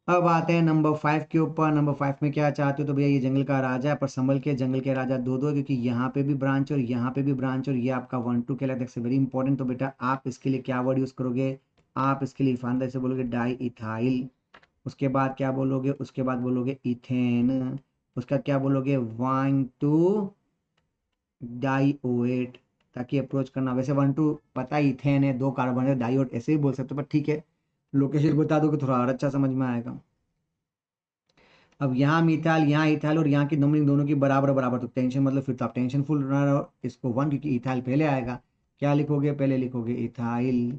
अब आते हैं नंबर 5 के ऊपर। नंबर 5 में क्या चाहते हो? तो भैया ये जंगल का राजा है, पर संभल के, जंगल के राजा दो दो है, क्योंकि यहाँ पे भी ब्रांच और यहाँ पे भी ब्रांच, और ये आपका 1 2 के लिए वेरी इंपॉर्टेंट। तो बेटा आप इसके लिए क्या वर्ड यूज करोगे? आप इसके लिए ईथान से बोलोगे डाई इथाइल। उसके बाद क्या बोलोगे? उसके बाद बोलोगे इथेन। उसका क्या बोलोगे? 1 2 डाईओएट, ताकि अप्रोच करना। वैसे 1 2 पता ही, इथेन है 2 कार्बन है, डाईओएट ऐसे ही बोल सकते हो, पर ठीक है लोकेशन बता दो कि थोड़ा और अच्छा समझ में आएगा। अब यहाँ मिथाइल, यहाँ इथाइल, और यहाँ की नंबरिंग दोनों की बराबर बराबर, तो टेंशन मतलब फिर तो आप टेंशन फुल रहो इसको 1, क्योंकि इथाइल पहले आएगा। क्या लिखोगे? पहले लिखोगे इथाइल,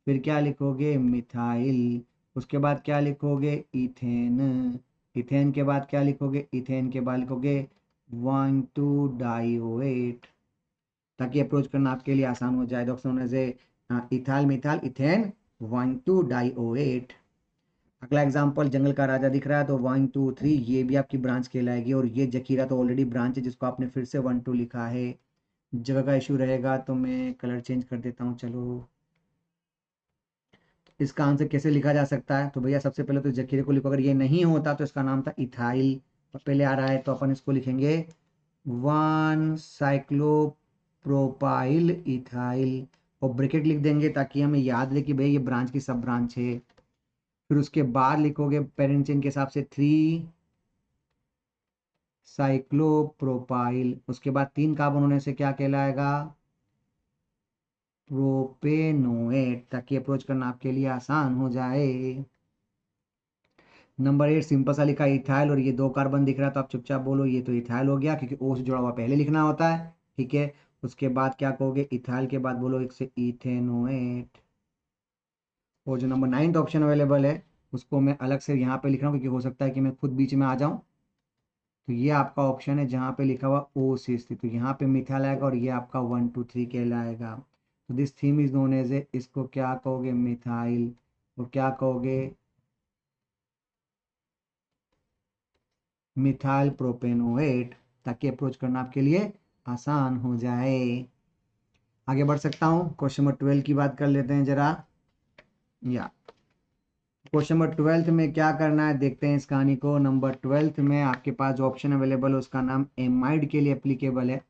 फिर क्या लिखोगे? मिथाइल। उसके बाद क्या लिखोगे? इथेन। इथेन के बाद क्या लिखोगे? इथेन के बाद लिखोगे 1 2 डाईओएट, ताकि अप्रोच करना आपके लिए आसान हो जाए। डॉक्टर से इथाइल मिथाइल इथेन 1 2 डाईओएट। अगला एग्जांपल, जंगल का राजा दिख रहा है, तो 1 2 3 ये भी आपकी ब्रांच कहलाएगी, और ये जखीरा तो ऑलरेडी ब्रांच है जिसको आपने फिर से 1 2 लिखा है। जगह का इशू रहेगा तो मैं कलर चेंज कर देता हूँ। चलो, इसका आंसर कैसे लिखा जा सकता है? तो भैया सबसे पहले तो जखीरे को लिखो, अगर ये नहीं होता तो इसका नाम था इथाइल, और पहले आ रहा है तो अपन इसको लिखेंगे 1 साइक्लोप्रोपाइल इथाइल, और ब्रैकेट लिख देंगे ताकि हमें याद रहे कि भाई ये ब्रांच की सब ब्रांच है। फिर उसके बाद लिखोगे पेरेंट चेन के हिसाब से 3 साइक्लोप्रोपाइल। उसके बाद 3 कार्बन होने से क्या कहलाएगा? प्रोपेनोएट, ताकि अप्रोच करना आपके लिए आसान हो जाए। नंबर 8 सिंपल सा लिखा इथाइल, और ये 2 कार्बन दिख रहा है तो आप चुपचाप बोलो ये तो इथाइल हो गया, क्योंकि ओ से जुड़ा हुआ पहले लिखना होता है। ठीक है। उसके बाद क्या कहोगे? इथाइल के बाद बोलो एक से इथेनोएट। और जो नंबर 9 ऑप्शन अवेलेबल है उसको मैं अलग से यहाँ पे लिख रहा हूँ, क्योंकि हो सकता है कि मैं खुद बीच में आ जाऊँ। तो ये आपका ऑप्शन है जहाँ पे लिखा हुआ ओ सी स्थित, तो यहाँ पे मिथाइल आएगा, और ये आपका 1 2 3 कहलाएगा। तो this theme is known as a, इसको क्या कहोगे? मिथाइल। और क्या कहोगे? मिथाइल प्रोपेनोएट, ताकि अप्रोच करना आपके लिए आसान हो जाए। आगे बढ़ सकता हूँ। क्वेश्चन नंबर 12 की बात कर लेते हैं जरा। या क्वेश्चन नंबर 12 में क्या करना है देखते हैं इस कहानी को। नंबर 12 में आपके पास जो ऑप्शन अवेलेबल है उसका नाम एमाइड के लिए एप्लीकेबल है।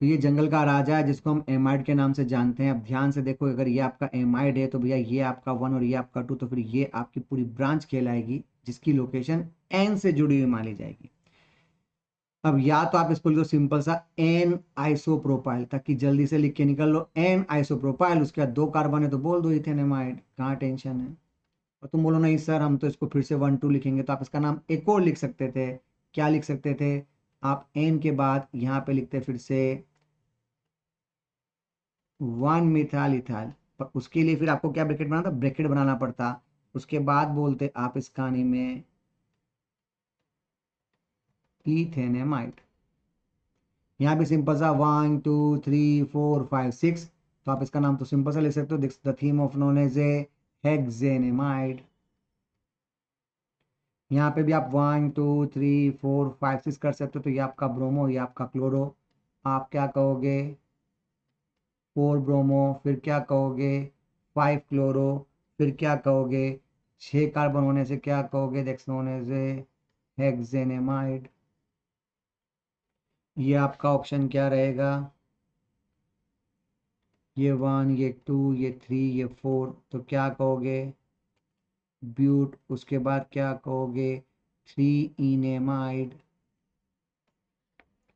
तो ये जंगल का राजा है जिसको हम एमाइड के नाम से जानते हैं। अब ध्यान से देखो, अगर ये आपका एमाइड है तो भैया ये आपका 1 और ये आपका 2, तो फिर ये आपकी पूरी ब्रांच कहलाएगी जिसकी लोकेशन एन से जुड़ी हुई मानी जाएगी। अब या तो आप इसको लिखो सिंपल सा एन आइसोप्रोपाइल, ताकि जल्दी से लिख के निकल लो एन आइसोप्रोपाइल। उसके बाद 2 कार्बन है तो बोल दो इथेनेमाइड, कहाँ टेंशन है। और तुम बोलो नहीं सर हम तो इसको फिर से 1 2 लिखेंगे, तो आप इसका नाम एक और लिख सकते थे। क्या लिख सकते थे? आप एन के बाद यहाँ पे लिखते फिर से 1 मिथाइल इथाइल, पर उसके लिए फिर आपको क्या ब्रैकेट बनाना था? ब्रैकेट बनाना पड़ता। उसके बाद बोलते आप इस कहानी में इथेनेमाइड। यहाँ भी सिंपल सा 1 2 3 4 5 6, तो आप इसका नाम तो सिंपल सा लिख सकते हो, the theme of known as a hexenamide. यहाँ पे भी आप 1 2 3 4 5 6 कर सकते हो, तो ये आपका ब्रोमो, ये आपका क्लोरो। आप क्या कहोगे? 4 ब्रोमो, फिर क्या कहोगे? 5 क्लोरो, फिर क्या कहोगे? 6 कार्बन होने से क्या कहोगे? That's known as a hexenamide. ये आपका ऑप्शन क्या रहेगा? ये 1, ये 2, ये 3, ये 4, तो क्या कहोगे? ब्यूट। उसके बाद क्या कहोगे? 3 enamide,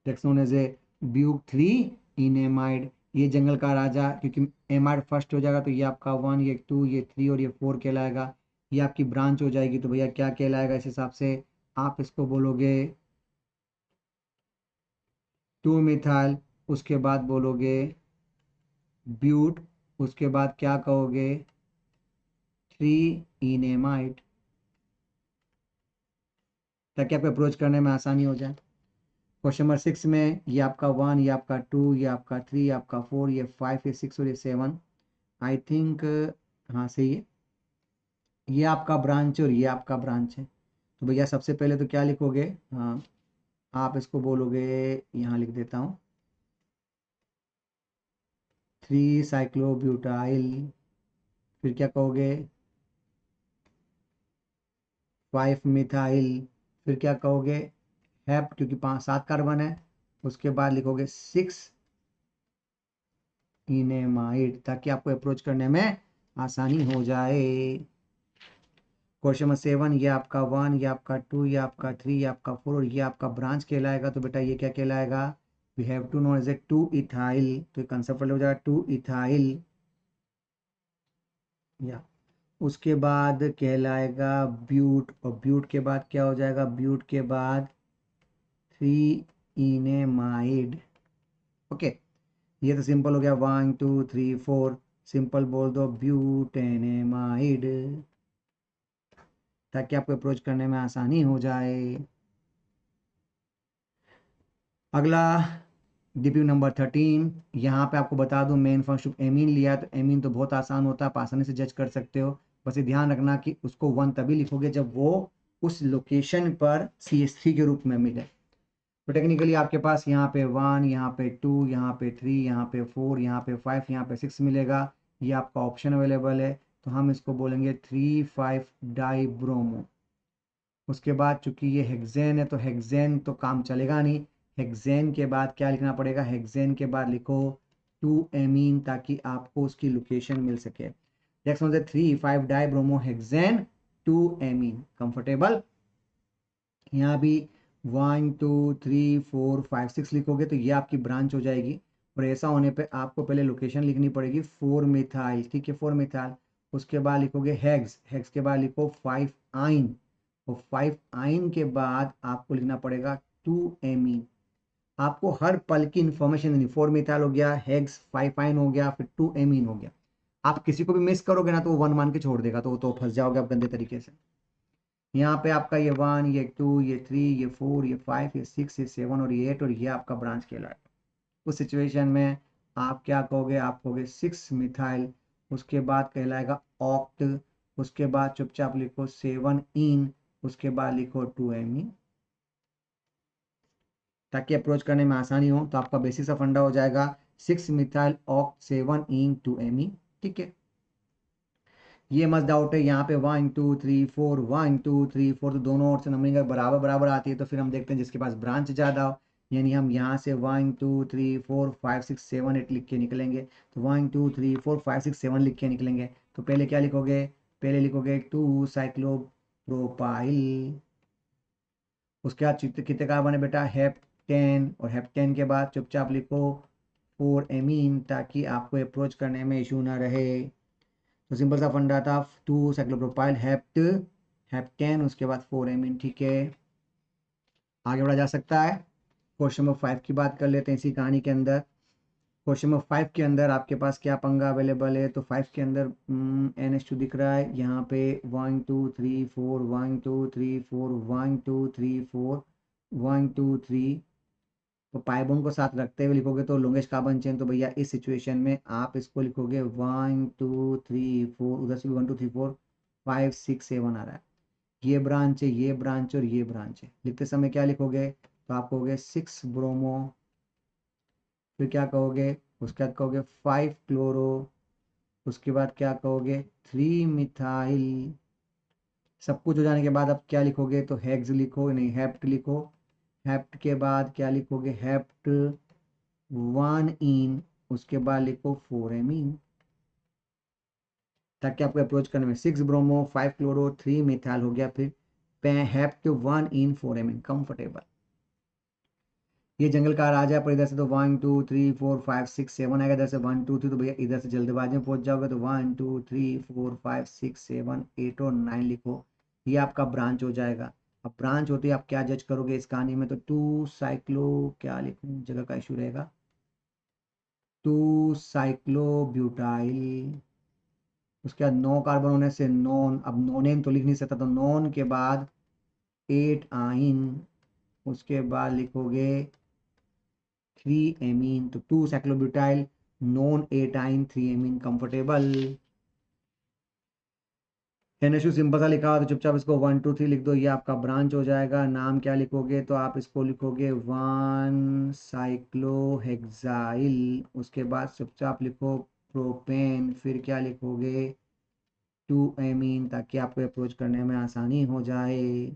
that's known as a but 3 enamide. ये जंगल का राजा, क्योंकि एमाइड फर्स्ट हो जाएगा तो ये आपका 1, ये 2, ये 3 और ये 4 कहलाएगा। ये आपकी ब्रांच हो जाएगी, तो भैया क्या कहलाएगा इस हिसाब से? आप इसको बोलोगे 2 मिथाइल, उसके बाद बोलोगे ब्यूट, उसके बाद क्या कहोगे? 3 इनेमाइड, ताकि आपको अप्रोच करने में आसानी हो जाए। क्वेश्चन नंबर 6 में ये आपका 1, ये आपका 2, ये आपका 3, ये आपका 4, ये 5, ये 6 और ये 7, आई थिंक हाँ सही है। ये आपका ब्रांच और ये आपका ब्रांच है। तो भैया सबसे पहले तो क्या लिखोगे? हाँ, आप इसको बोलोगे, यहाँ लिख देता हूँ 3 साइक्लोब्यूटाइल, फिर क्या कहोगे? 5 मिथाइल, फिर क्या कहोगे? हैप, क्योंकि 5 7 कार्बन है। उसके बाद लिखोगे 6 इनेमाइड, ताकि आपको अप्रोच करने में आसानी हो जाए। क्वेश्चन नंबर 7, ये आपका 1, ये आपका 2, ये आपका 3, ये आपका 4 और ये आपका ब्रांच कहलाएगा। तो बेटा ये क्या कहलाएगा? We have to know as a 2 ethyl, तो ये कंसेप्ट हो जाएगा 2 इथाइल। या उसके बाद कहलाएगा ब्यूट, और ब्यूट के बाद क्या हो जाएगा? ब्यूट के बाद 3 इनेमाइड। ओके, ये तो सिंपल हो गया, 1 2 3 4, सिंपल बोल दो ब्यूटेनेमाइड, ताकि आपको अप्रोच करने में आसानी हो जाए। अगला डीपी नंबर 13, यहाँ पे आपको बता दूं मेन फर्स्ट ग्रुप एमीन लिया है, तो एमीन तो बहुत आसान होता है, आप आसानी से जज कर सकते हो। बस ये ध्यान रखना कि उसको 1 तभी लिखोगे जब वो उस लोकेशन पर CH3 के रूप में मिले। तो टेक्निकली आपके पास यहाँ पे 1, यहाँ पे 2, यहाँ पे 3, यहाँ पे 4, यहाँ पे 5, यहाँ पे 6 मिलेगा। ये आपका ऑप्शन अवेलेबल है, तो हम इसको बोलेंगे 3 5 डाई ब्रोमो। उसके बाद चूंकि ये हेक्सेन है, तो हेक्सेन तो काम चलेगा नहीं। हेक्सेन के बाद क्या लिखना पड़ेगा? हेक्सेन के बाद लिखो 2 एमीन, ताकि आपको उसकी लोकेशन मिल सके। नेक्स्ट मुझे 3 5 die bromo hexane 2 amine, comfortable. यहाँ भी 1 2 3 4 5 6 लिखोगे तो ये आपकी ब्रांच हो जाएगी। और ऐसा होने पे आपको पहले लोकेशन लिखनी पड़ेगी 4 मिथाइल, ठीक है, 4 मिथाइल। उसके बाद लिखोगे हेक्स, हेक्स के बाद लिखो 5 आइन, और 5 आइन के बाद आपको लिखना पड़ेगा 2 एमीन। आपको हर पल की इंफॉर्मेशन देनी, 4 मिथाइल हो गया, हेक्स 5 आइन हो गया, फिर 2 एमीन हो गया। आप किसी को भी मिस करोगे ना तो वो 1 मान के छोड़ देगा, तो वो तो फंस जाओगे आप गंदे तरीके से। यहाँ पे आपका ये 1, ये 2, ये 3, ये 4, ये 5, ये 6, ये 7 और ये 8 और ये आपका ब्रांच कहलाएगा। उस सिचुएशन में आप क्या कहोगे? आप कहोगे 6 मिथाइल, उसके बाद कहलाएगा ऑक्ट, उसके बाद चुपचाप लिखो 7 इन, उसके बाद लिखो 2 एमीन, ताकि अप्रोच करने में आसानी हो। तो आपका बेसिक सा फंडा हो जाएगा 6 मिथाइल ऑक्ट 7 इन 2 एमीन, ठीक है। ये मस्ट डाउट है, यहाँ पे 1 2 3 4, 1 2 3 4, तो दोनों ओर से नंबरिंग बराबर बराबर आती है, तो फिर हम देखते हैं जिसके पास ब्रांच ज़्यादा हो, यानी हम यहाँ से 1 2 3 4 5 6 7 8 लिख के निकलेंगे। तो 1 2 3 4 5 6 7 लिख के निकलेंगे। तो पहले क्या लिखोगे? पहले लिखोगे 2 साइक्लोप्रोपाइल। उसके बाद कितने कार्बन है बेटा? हेप्टेन, और हेप्टेन के बाद चुपचाप लिखो 4 एमीन, ताकि आपको अप्रोच करने में इशू ना रहे। तो सिंपल सा फंडा था, 2 साइक्लोप्रोपाइल हेप्ट हेप्टेन, उसके बाद 4 एमीन। ठीक है, आगे बढ़ा जा सकता है। क्वेश्चन नंबर 5 की बात कर लेते हैं इसी कहानी के अंदर। क्वेश्चन नंबर 5 के अंदर आपके पास क्या पंगा अवेलेबल है, तो 5 के अंदर NH2 दिख रहा है यहाँ पे, 1 2 3 4 1 2 3 4 1 2 3 4 1 2 3। तो पाइबोन को साथ रखते हुए लिखोगे तो लॉन्गेस्ट कार्बन चेन, तो भैया इस सिचुएशन में आप इसको लिखोगे 1 2 3 4, उधर से भी 1 2 3 4 5 6 7 आ रहा है। ये ब्रांच है, ये ब्रांच और ये ब्रांच है। लिखते समय क्या लिखोगे, तो आप कहोगे 6 ब्रोमो, फिर क्या कहोगे, उसके बाद कहोगे 5 क्लोरो, उसके बाद क्या कहोगे 3 मिथाइल। सब कुछ हो जाने के बाद आप क्या लिखोगे, तो हेक्स लिखो, नहीं हेप्ट लिखो। हेप्ट के बाद क्या लिखोगे, हेप्ट 1 इन, उसके बाद लिखो 4 एमीन, ताकि आपको अप्रोच करने में 6 ब्रोमो 5 क्लोरो 3 मिथाइल हो गया, फिर हेप्ट 1 इन 4 एमीन कंफर्टेबल। ये जंगल का राजा, पर इधर से तो 1 2 3 4 5 6 7 आएगा, इधर से 1 2 3, तो भैया इधर से जल्दबाजी में पहुंच जाओगे, तो 1 2 3 4 5 6 7 8 और 9 लिखो। ये आपका ब्रांच हो जाएगा। अब ब्रांच होती है, आप क्या जज करोगे इस कहानी में, तो 2 साइक्लो, क्या लिखूं, जगह का इशू रहेगा, 2 साइक्लोब्यूटाइल, उसके बाद 9 कार्बन होने से नॉन, अब नोनेन तो लिख नहीं सकता, तो नॉन के बाद 8 आइन, उसके बाद लिखोगे 3 एमीन, तो 2 साइक्लोब्यूटाइल नॉन 8 आइन 3 एमीन कंफर्टेबल। NH2 सिंपल सा लिखा हो तो चुपचाप इसको 1 2 3 लिख दो, ये आपका ब्रांच हो जाएगा। नाम क्या लिखोगे, तो आप इसको लिखोगे 1 साइक्लोहेक्साइल, उसके बाद चुपचाप लिखो प्रोपेन, फिर क्या लिखोगे 2 एमीन, ताकि आपको अप्रोच करने में आसानी हो जाए।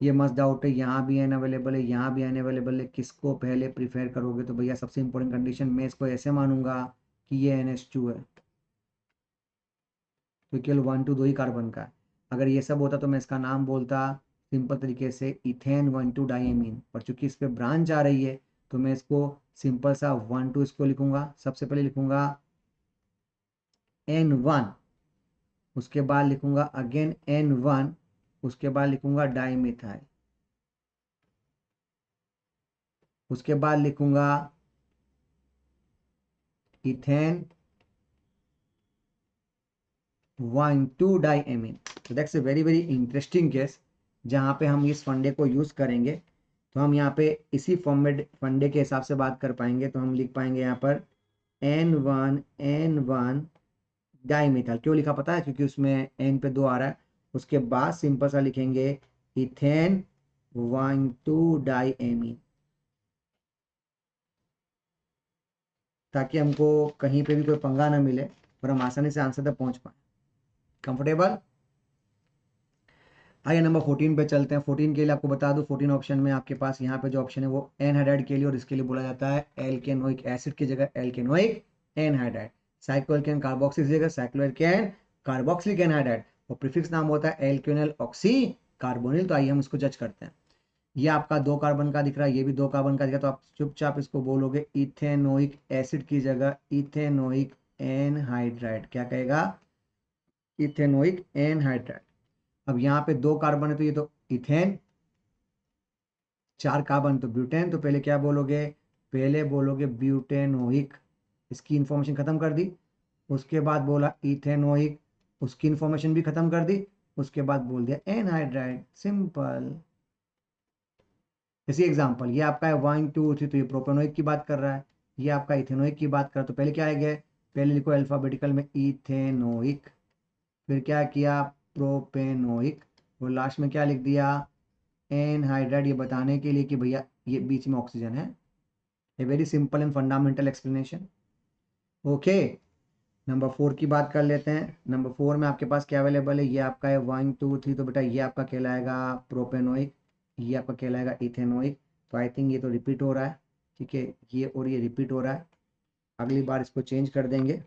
ये मस्ट डाउट है, यहाँ भी एन अवेलेबल है, यहाँ भी एन अवेलेबल है, किसको पहले प्रीफर करोगे, तो भैया सबसे इंपॉर्टेंट कंडीशन मैं इसको ऐसे मानूंगा कि ये NH2 है, तो केवल 1 2 दो ही कार्बन का है। अगर ये सब होता तो मैं इसका नाम बोलता सिंपल तरीके से इथेन 1 2 डाइएमीन, पर चूंकि इस पर ब्रांच आ रही है तो मैं इसको सिंपल सा 1 2 इसको लिखूंगा। सबसे पहले लिखूंगा N1, उसके बाद लिखूंगा अगेन N1, उसके बाद लिखूंगा डाइमिथाइल, उसके बाद लिखूंगा इथेन 1 2 डाइएमीन। तो that's a very very interesting case, जहाँ पे हम इस फंडे को यूज़ करेंगे, तो हम यहाँ पे इसी फॉर्मेट फंडे के हिसाब से बात कर पाएंगे। तो हम लिख पाएंगे यहाँ पर N1 डाइमिथाइल, क्यों लिखा पता है, क्योंकि उसमें N पे 2 आ रहा है। उसके बाद सिंपल सा लिखेंगे इथेन 1 2 डाइएमीन, ताकि हमको कहीं पे भी कोई पंगा ना मिले और हम आसानी से आंसर तक पहुंच पाए। कंफर्टेबल। आइए नंबर 14 पे चलते हैं। 14 के लिए आपको बता दूं, 14 ऑप्शन में आपके पास यहाँ पे जो ऑप्शन है वो एनहाइड्राइड के लिए, और इसके लिए बोला जाता है एल्केनोइक एसिड की जगह एल्केनोइक एनहाइड्राइड, साइक्लोएल्केन कार्बोक्सिल की जगह साइक्लोएल्केन कार्बोक्सिलिक एनहाइड्राइड, और प्रीफिक्स नाम होता है एल्केनल ऑक्सी कार्बोनिल। तो आइए हम इसको जज करते हैं। ये आपका 2 कार्बन का दिख रहा है, ये भी 2 कार्बन का दिख रहा है, तो आप चुपचाप इसको बोलोगे इथेनोइक एसिड की जगह इथेनोइक एनहाइड्राइड। क्या कहेगा, इथेनोइक एनहाइड्राइड। अब यहाँ पे 2 कार्बन है तो ये तो इथेन, 4 कार्बन तो ब्यूटेन, तो पहले क्या बोलोगे, पहले बोलोगे ब्यूटेनोइक, इसकी इंफॉर्मेशन खत्म कर दी। उसके बाद बोला इथेनोइक, उसकी इंफॉर्मेशन भी खत्म कर दी। उसके बाद बोल दिया एनहाइड्राइड, सिंपल। जैसे एग्जांपल ये आपका है 1 2 3, तो ये प्रोपेनोइक की बात कर रहा है, ये आपका इथेनोइक की बात कर रहा है, तो पहले क्या आएगा, पहले लिखो अल्फाबेटिकल में इथेनोइक, फिर क्या किया प्रोपेनोइक, और लास्ट में क्या लिख दिया एनहाइड्राइड, ये बताने के लिए कि भैया ये बीच में ऑक्सीजन है। A very simple and fundamental explanation. Okay, number 4 की बात कर लेते हैं। नंबर 4 में आपके पास क्या अवेलेबल है, ये आपका है 1 2 3, तो बेटा ये आपका कहलाएगा प्रोपेनोइक, ये आपका कहलाएगा इथेनोइक। तो आई थिंक ये तो रिपीट हो रहा है, ठीक है, ये और ये रिपीट हो रहा है। अगली बार इसको चेंज कर देंगे,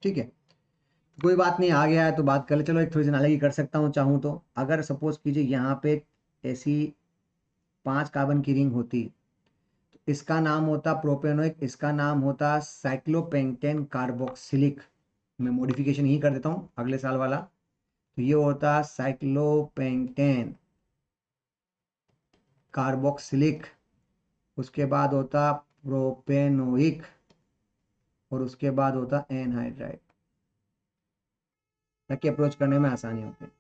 ठीक है, कोई बात नहीं, आ गया है तो बात कर ले। चलो एक थोड़ी सी अलग ही कर सकता हूँ चाहूँ तो। अगर सपोज कीजिए यहाँ पे ऐसी 5 कार्बन की रिंग होती, इसका नाम होता प्रोपेनोइक, इसका नाम होता साइक्लोपेंटेन कार्बोक्सिलिक। मैं मॉडिफिकेशन ही कर देता हूँ अगले साल वाला। तो ये होता साइक्लोपेंटेन कार्बोक्सिलिक, उसके बाद होता प्रोपेनोइक, और उसके बाद होता एनहाइड्राइड, ताकि अप्रोच करने में आसानी होती है।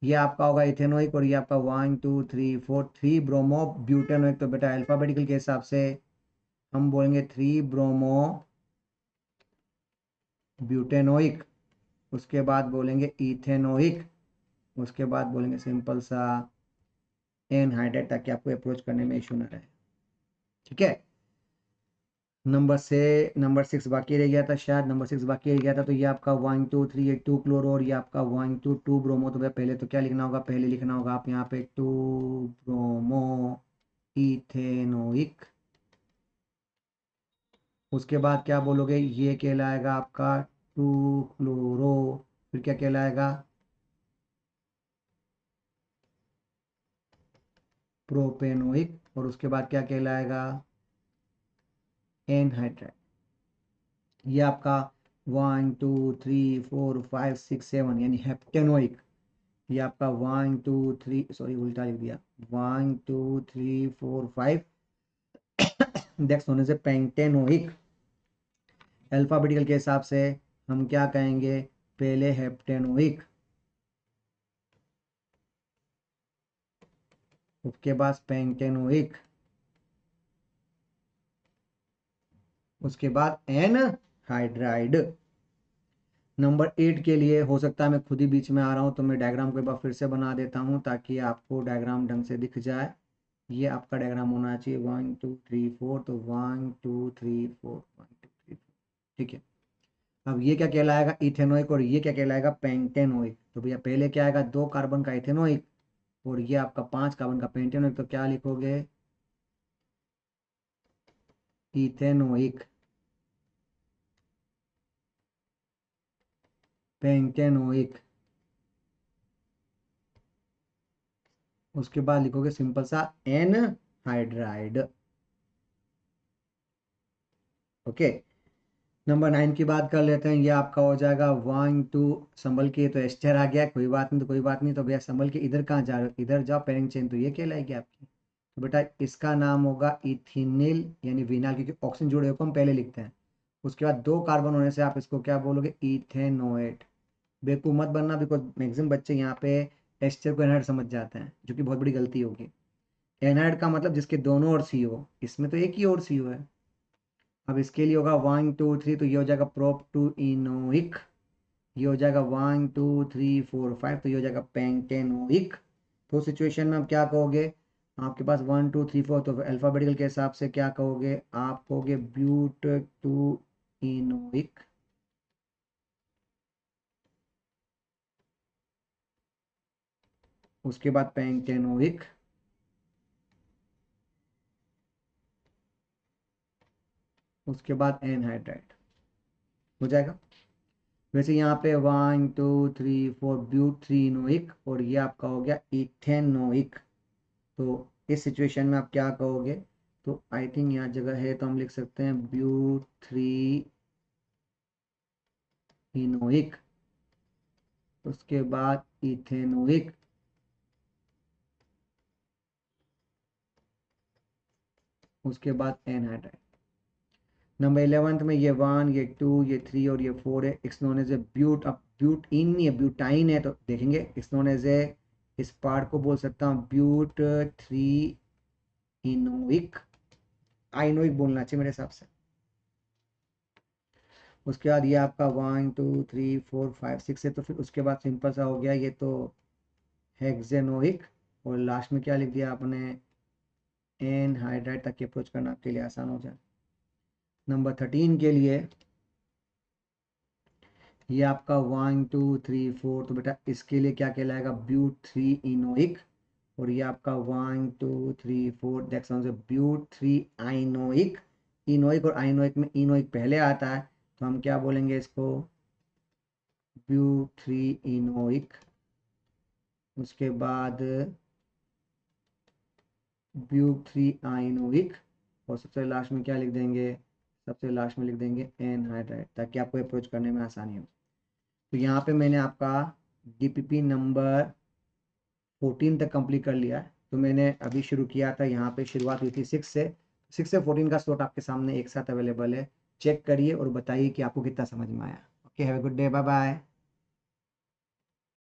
ये आपका होगा इथेनोइक, और ये आपका 1 2 3 4 3 ब्रोमो ब्यूटेनोइक। तो बेटा अल्फाबेटिकल के हिसाब से हम बोलेंगे 3 ब्रोमो ब्यूटेनोइक, उसके बाद बोलेंगे इथेनोइक, उसके बाद बोलेंगे सिंपल सा एनहाइड्राइड, ताकि आपको अप्रोच करने में इशू ना रहे। ठीक है, नंबर 6 बाकी रह गया था, शायद नंबर 6 बाकी रह गया था। तो ये आपका 1 2 3 ये 2 क्लोरो, और ये आपका 1 2 2 ब्रोमो। तो भैया पहले तो क्या लिखना होगा, पहले लिखना होगा आप यहाँ पे 2 ब्रोमो इथेनोइक। उसके बाद क्या बोलोगे, ये कहलाएगा आपका 2 क्लोरो, फिर क्या कहलाएगा प्रोपेनोइक, और उसके बाद क्या कहलाएगा एनहाइड्राइड। ये आपका 1 2 3 4 5 6 7 यानी हेप्टेनोइक। ये आपका 1 2 3 सॉरी उल्टा लिख दिया, 1 2 3 4 5 नेक्स्ट होने से पेंटेनोइक। अल्फाबेटिकल के हिसाब से हम क्या कहेंगे, पहले हेप्टेनोइक, उसके बाद पेंटेनोइक, उसके बाद एनहाइड्राइड। नंबर 8 के लिए हो सकता है मैं खुद ही बीच में आ रहा हूँ, तो मैं डायग्राम को एक बार फिर से बना देता हूँ ताकि आपको डायग्राम ढंग से दिख जाए। ये आपका डायग्राम होना चाहिए 1 2 3 4, तो 1 2 3 4 1 2 3 4। ठीक है, अब ये क्या कहलाएगा इथेनोइक, और ये क्या कहलाएगा पेंटेनोइक। तो भैया पहले क्या आएगा, 2 कार्बन का इथेनोइक, और ये आपका 5 कार्बन का पेंटेनोइक। तो क्या लिखोगे, इथेनोइक, पेंटेनोइक, उसके बाद लिखोगे सिंपल सा एनहाइड्राइड। ओके, नंबर 9 की बात कर लेते हैं। ये आपका हो जाएगा 1 2 संभल के, तो एस्टर आ गया, कोई बात नहीं, तो कोई बात नहीं। तो भैया संभल के इधर कहाँ जा रहे हो, इधर जाओ पेरेंट चेन, तो ये कहलाएगी आपकी। तो बेटा इसका नाम होगा इथिनिल यानी विनाल, क्योंकि ऑक्सीजन जुड़े हुए को हम पहले लिखते हैं। उसके बाद 2 कार्बन होने से आप इसको क्या बोलोगे, इथेनोएट। बेवकूफ मत बनना, बिकॉज मैक्सिमम बच्चे यहाँ पे एस्टर को एनहाइड समझ जाते हैं, जो कि बहुत बड़ी गलती होगी। एनहाइड का मतलब जिसके दोनों ओर सी हो, इसमें तो एक ही ओर सी है। अब इसके लिए होगा 1 2 3, तो ये हो जाएगा प्रोप टू इनोइक। ये हो जाएगा 1 2 3 4 5, तो ये हो जाएगा पेंटेनोइक। तो सिचुएशन में आप क्या कहोगे, आपके पास 1 2 3 4, तो अल्फाबेटिकल के हिसाब से क्या कहोगे, आप कहोगे ब्यूट टू इनोइक, उसके बाद पेंटेनोइक, उसके बाद एनहाइड्राइड हो जाएगा। वैसे यहाँ पे 1 2 3 4 ब्यूट 3 इनोइक, और ये आपका हो गया इथेनोइक। तो इस सिचुएशन में आप क्या कहोगे, तो आई थिंक यहाँ जगह है, तो हम लिख सकते हैं ब्यूट 3 इनोइक, उसके बाद इथेनोइक, उसके बाद एनहाइड्राइड। नंबर 11 में ये 1 ये 2 ये 3 और ये 4 है, it's known as a but. अब ब्यूट इन नहीं है, ब्यूटाइन है, तो देखेंगे इट्स नोन एज ए, इस पार्ट को बोल सकता हूँ ब्यूट 3 इनोइक, आइनोइक बोलना चाहिए मेरे हिसाब से। उसके बाद ये आपका 1 2 3 4 5 6 है, तो फिर उसके बाद सिंपल सा हो गया ये तो हेक्सेनोइक, और लास्ट में क्या लिख दिया आपने, एनहाइड्राइड, ताकि अप्रोच करना आपके लिए आसान हो जाए। नंबर 13 के लिए ये आपका 1 2 3 4, तो बेटा इसके लिए क्या कहलाएगा, ब्यूट 3 इनोइक, और ये आपका 1 2 3 4 दैट्स ऑन ब्यूट 3 आइनोइक। इनोइक और आइनोइक में इनोइक पहले आता है, तो हम क्या बोलेंगे इसको, ब्यूट 3 इनोइक, उसके बाद ब्यूट 3 आइनोइक, और सबसे लास्ट में क्या लिख देंगे, सबसे लास्ट में लिख देंगे NHIDRIDE, ताकि आपको अप्रोच करने में आसानी हो। तो यहाँ पे मैंने आपका DPP नंबर 14 तक कंप्लीट कर लिया है। तो मैंने अभी शुरू किया था, यहाँ पे शुरुआत हुई थी 6 से, 6 से 14 का स्लॉट आपके सामने एक साथ अवेलेबल है। चेक करिए और बताइए कि आपको कितना समझ में आया। Okay, have a good day, bye bye.